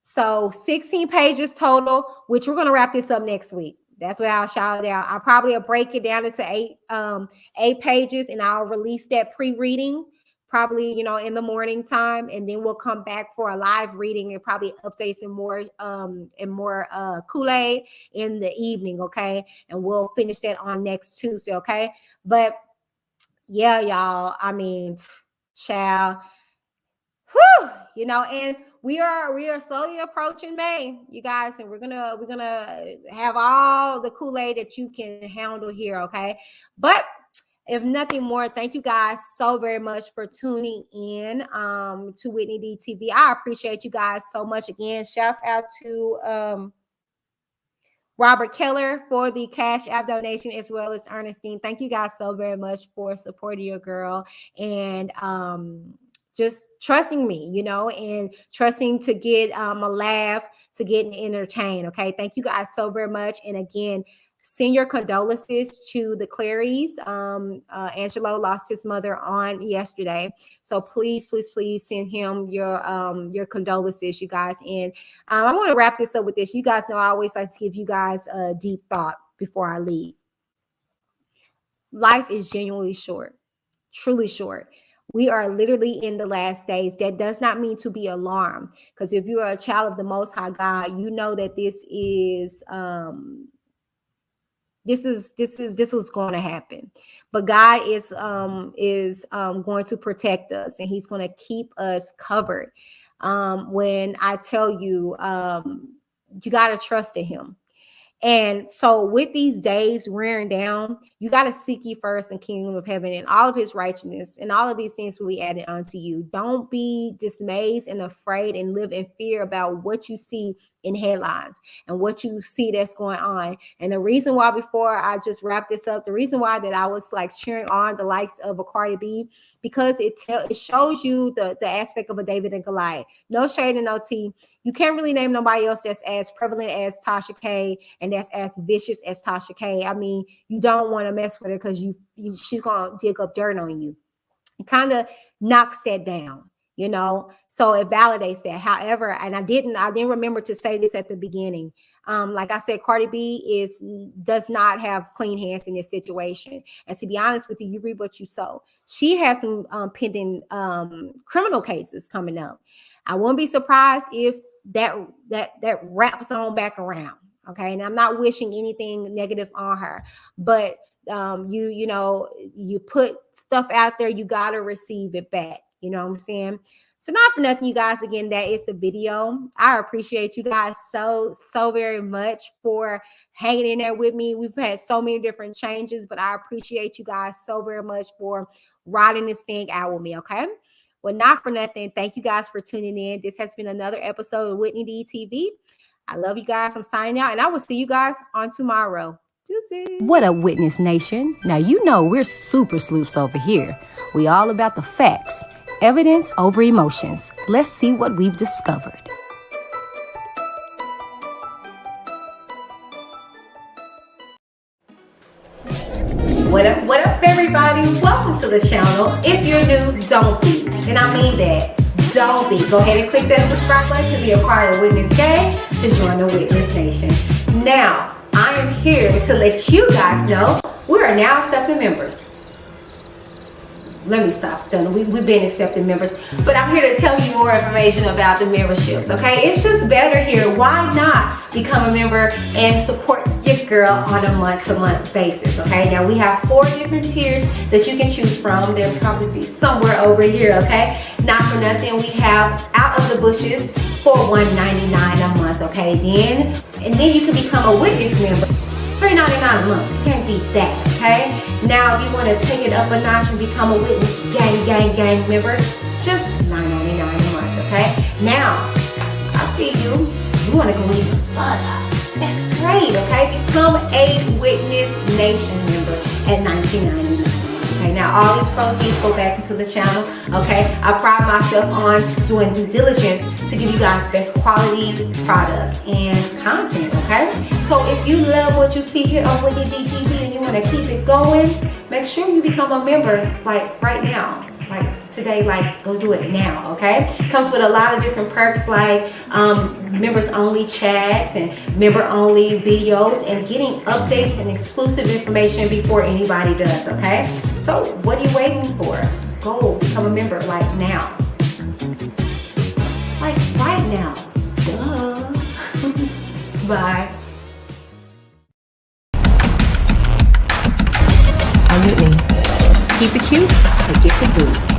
So 16 pages total, which we're going to wrap this up next week. That's what I'll shout out. I'll probably break it down into eight pages, and I'll release that pre-reading probably, you know, in the morning time. And then we'll come back for a live reading and probably updates and more Kool-Aid in the evening. Okay. And we'll finish that on next Tuesday. Okay. But yeah, y'all, I mean, child, whew, you know, and we are slowly approaching May, you guys, and we're gonna have all the Kool-Aid that you can handle here, okay? But if nothing more, thank you guys so very much for tuning in to Whitney D TV. I appreciate you guys so much. Again, shouts out to Robert Keller for the Cash App donation, as well as Ernestine. Thank you guys so very much for supporting your girl and just trusting me, you know, and trusting to get a laugh, to get entertained. Okay. Thank you guys so very much. And again, send your condolences to the Clarys. Angelo lost his mother on yesterday. So please, please, please send him your condolences, you guys. And I want to wrap this up with this. You guys know I always like to give you guys a deep thought before I leave. Life is genuinely short, truly short. We are literally in the last days. That does not mean to be alarmed, because if you are a child of the Most High God, you know that this was going to happen. But God is going to protect us, and He's going to keep us covered. When I tell you, you got to trust in Him. And so with these days wearing down, you got to seek ye first the kingdom of heaven and all of His righteousness, and all of these things will be added unto you. Don't be dismayed and afraid and live in fear about what you see in headlines and what you see that's going on. And the reason why, before I just wrap this up, the reason why that I was like cheering on the likes of a Cardi B, because it shows you the aspect of a David and Goliath. No shade and no tea. You can't really name nobody else that's as prevalent as Tasha K and that's as vicious as Tasha K. I mean, you don't want to mess with her because she's gonna dig up dirt on you. It kind of knocks that down, you know. So it validates that. However, and I didn't remember to say this at the beginning. Like I said, Cardi B does not have clean hands in this situation. And to be honest with you, you reap what you sow. She has some pending criminal cases coming up. I wouldn't be surprised if that wraps on back around. Okay. And I'm not wishing anything negative on her, but you put stuff out there, you got to receive it back. You know what I'm saying? So not for nothing, you guys, again, that is the video. I appreciate you guys so very much for hanging in there with me. We've had so many different changes, but I appreciate you guys so very much for riding this thing out with me. Okay. Well, not for nothing. Thank you guys for tuning in. This has been another episode of Whitney D TV. I love you guys. I'm signing out, and I will see you guys on tomorrow. Deuces. What up, Witness Nation? Now, you know we're super sleuths over here. We all about the facts, evidence over emotions. Let's see what we've discovered. What up, everybody? Welcome to the channel. If you're new, don't be. And I mean that. Don't be. Go ahead and click that subscribe button to be a part of Witness Gang, to join the Witness Nation. Now, I am here to let you guys know we are now accepting members. Let me stop stunning. We've been accepting members, but I'm here to tell you more information about the memberships, okay? It's just better here. Why not become a member and support your girl on a month-to-month basis, okay? Now we have 4 different tiers that you can choose from. They'll probably be somewhere over here, okay? Not for nothing, we have Out of the Bushes for $199 a month, okay? And then you can become a Witness member. $3.99 a month. You can't beat that, okay? Now, if you want to take it up a notch and become a Witness gang member, just $9.99 a month, okay? Now, I see you. You want to go even further. That's great, okay? Become a Witness Nation member at $19.99. Okay, now all these proceeds go back into the channel, okay? I pride myself on doing due diligence to give you guys best quality product and content, okay? So if you love what you see here on Whitney DTV and you want to keep it going, make sure you become a member like right now. Like today, like go do it now, okay? Comes with a lot of different perks like members only chats and member only videos and getting updates and exclusive information before anybody does, okay? So what are you waiting for? Go become a member like now. Like right now. Duh. Bye. I'm Whitney. Keep it cute. It gets it boo.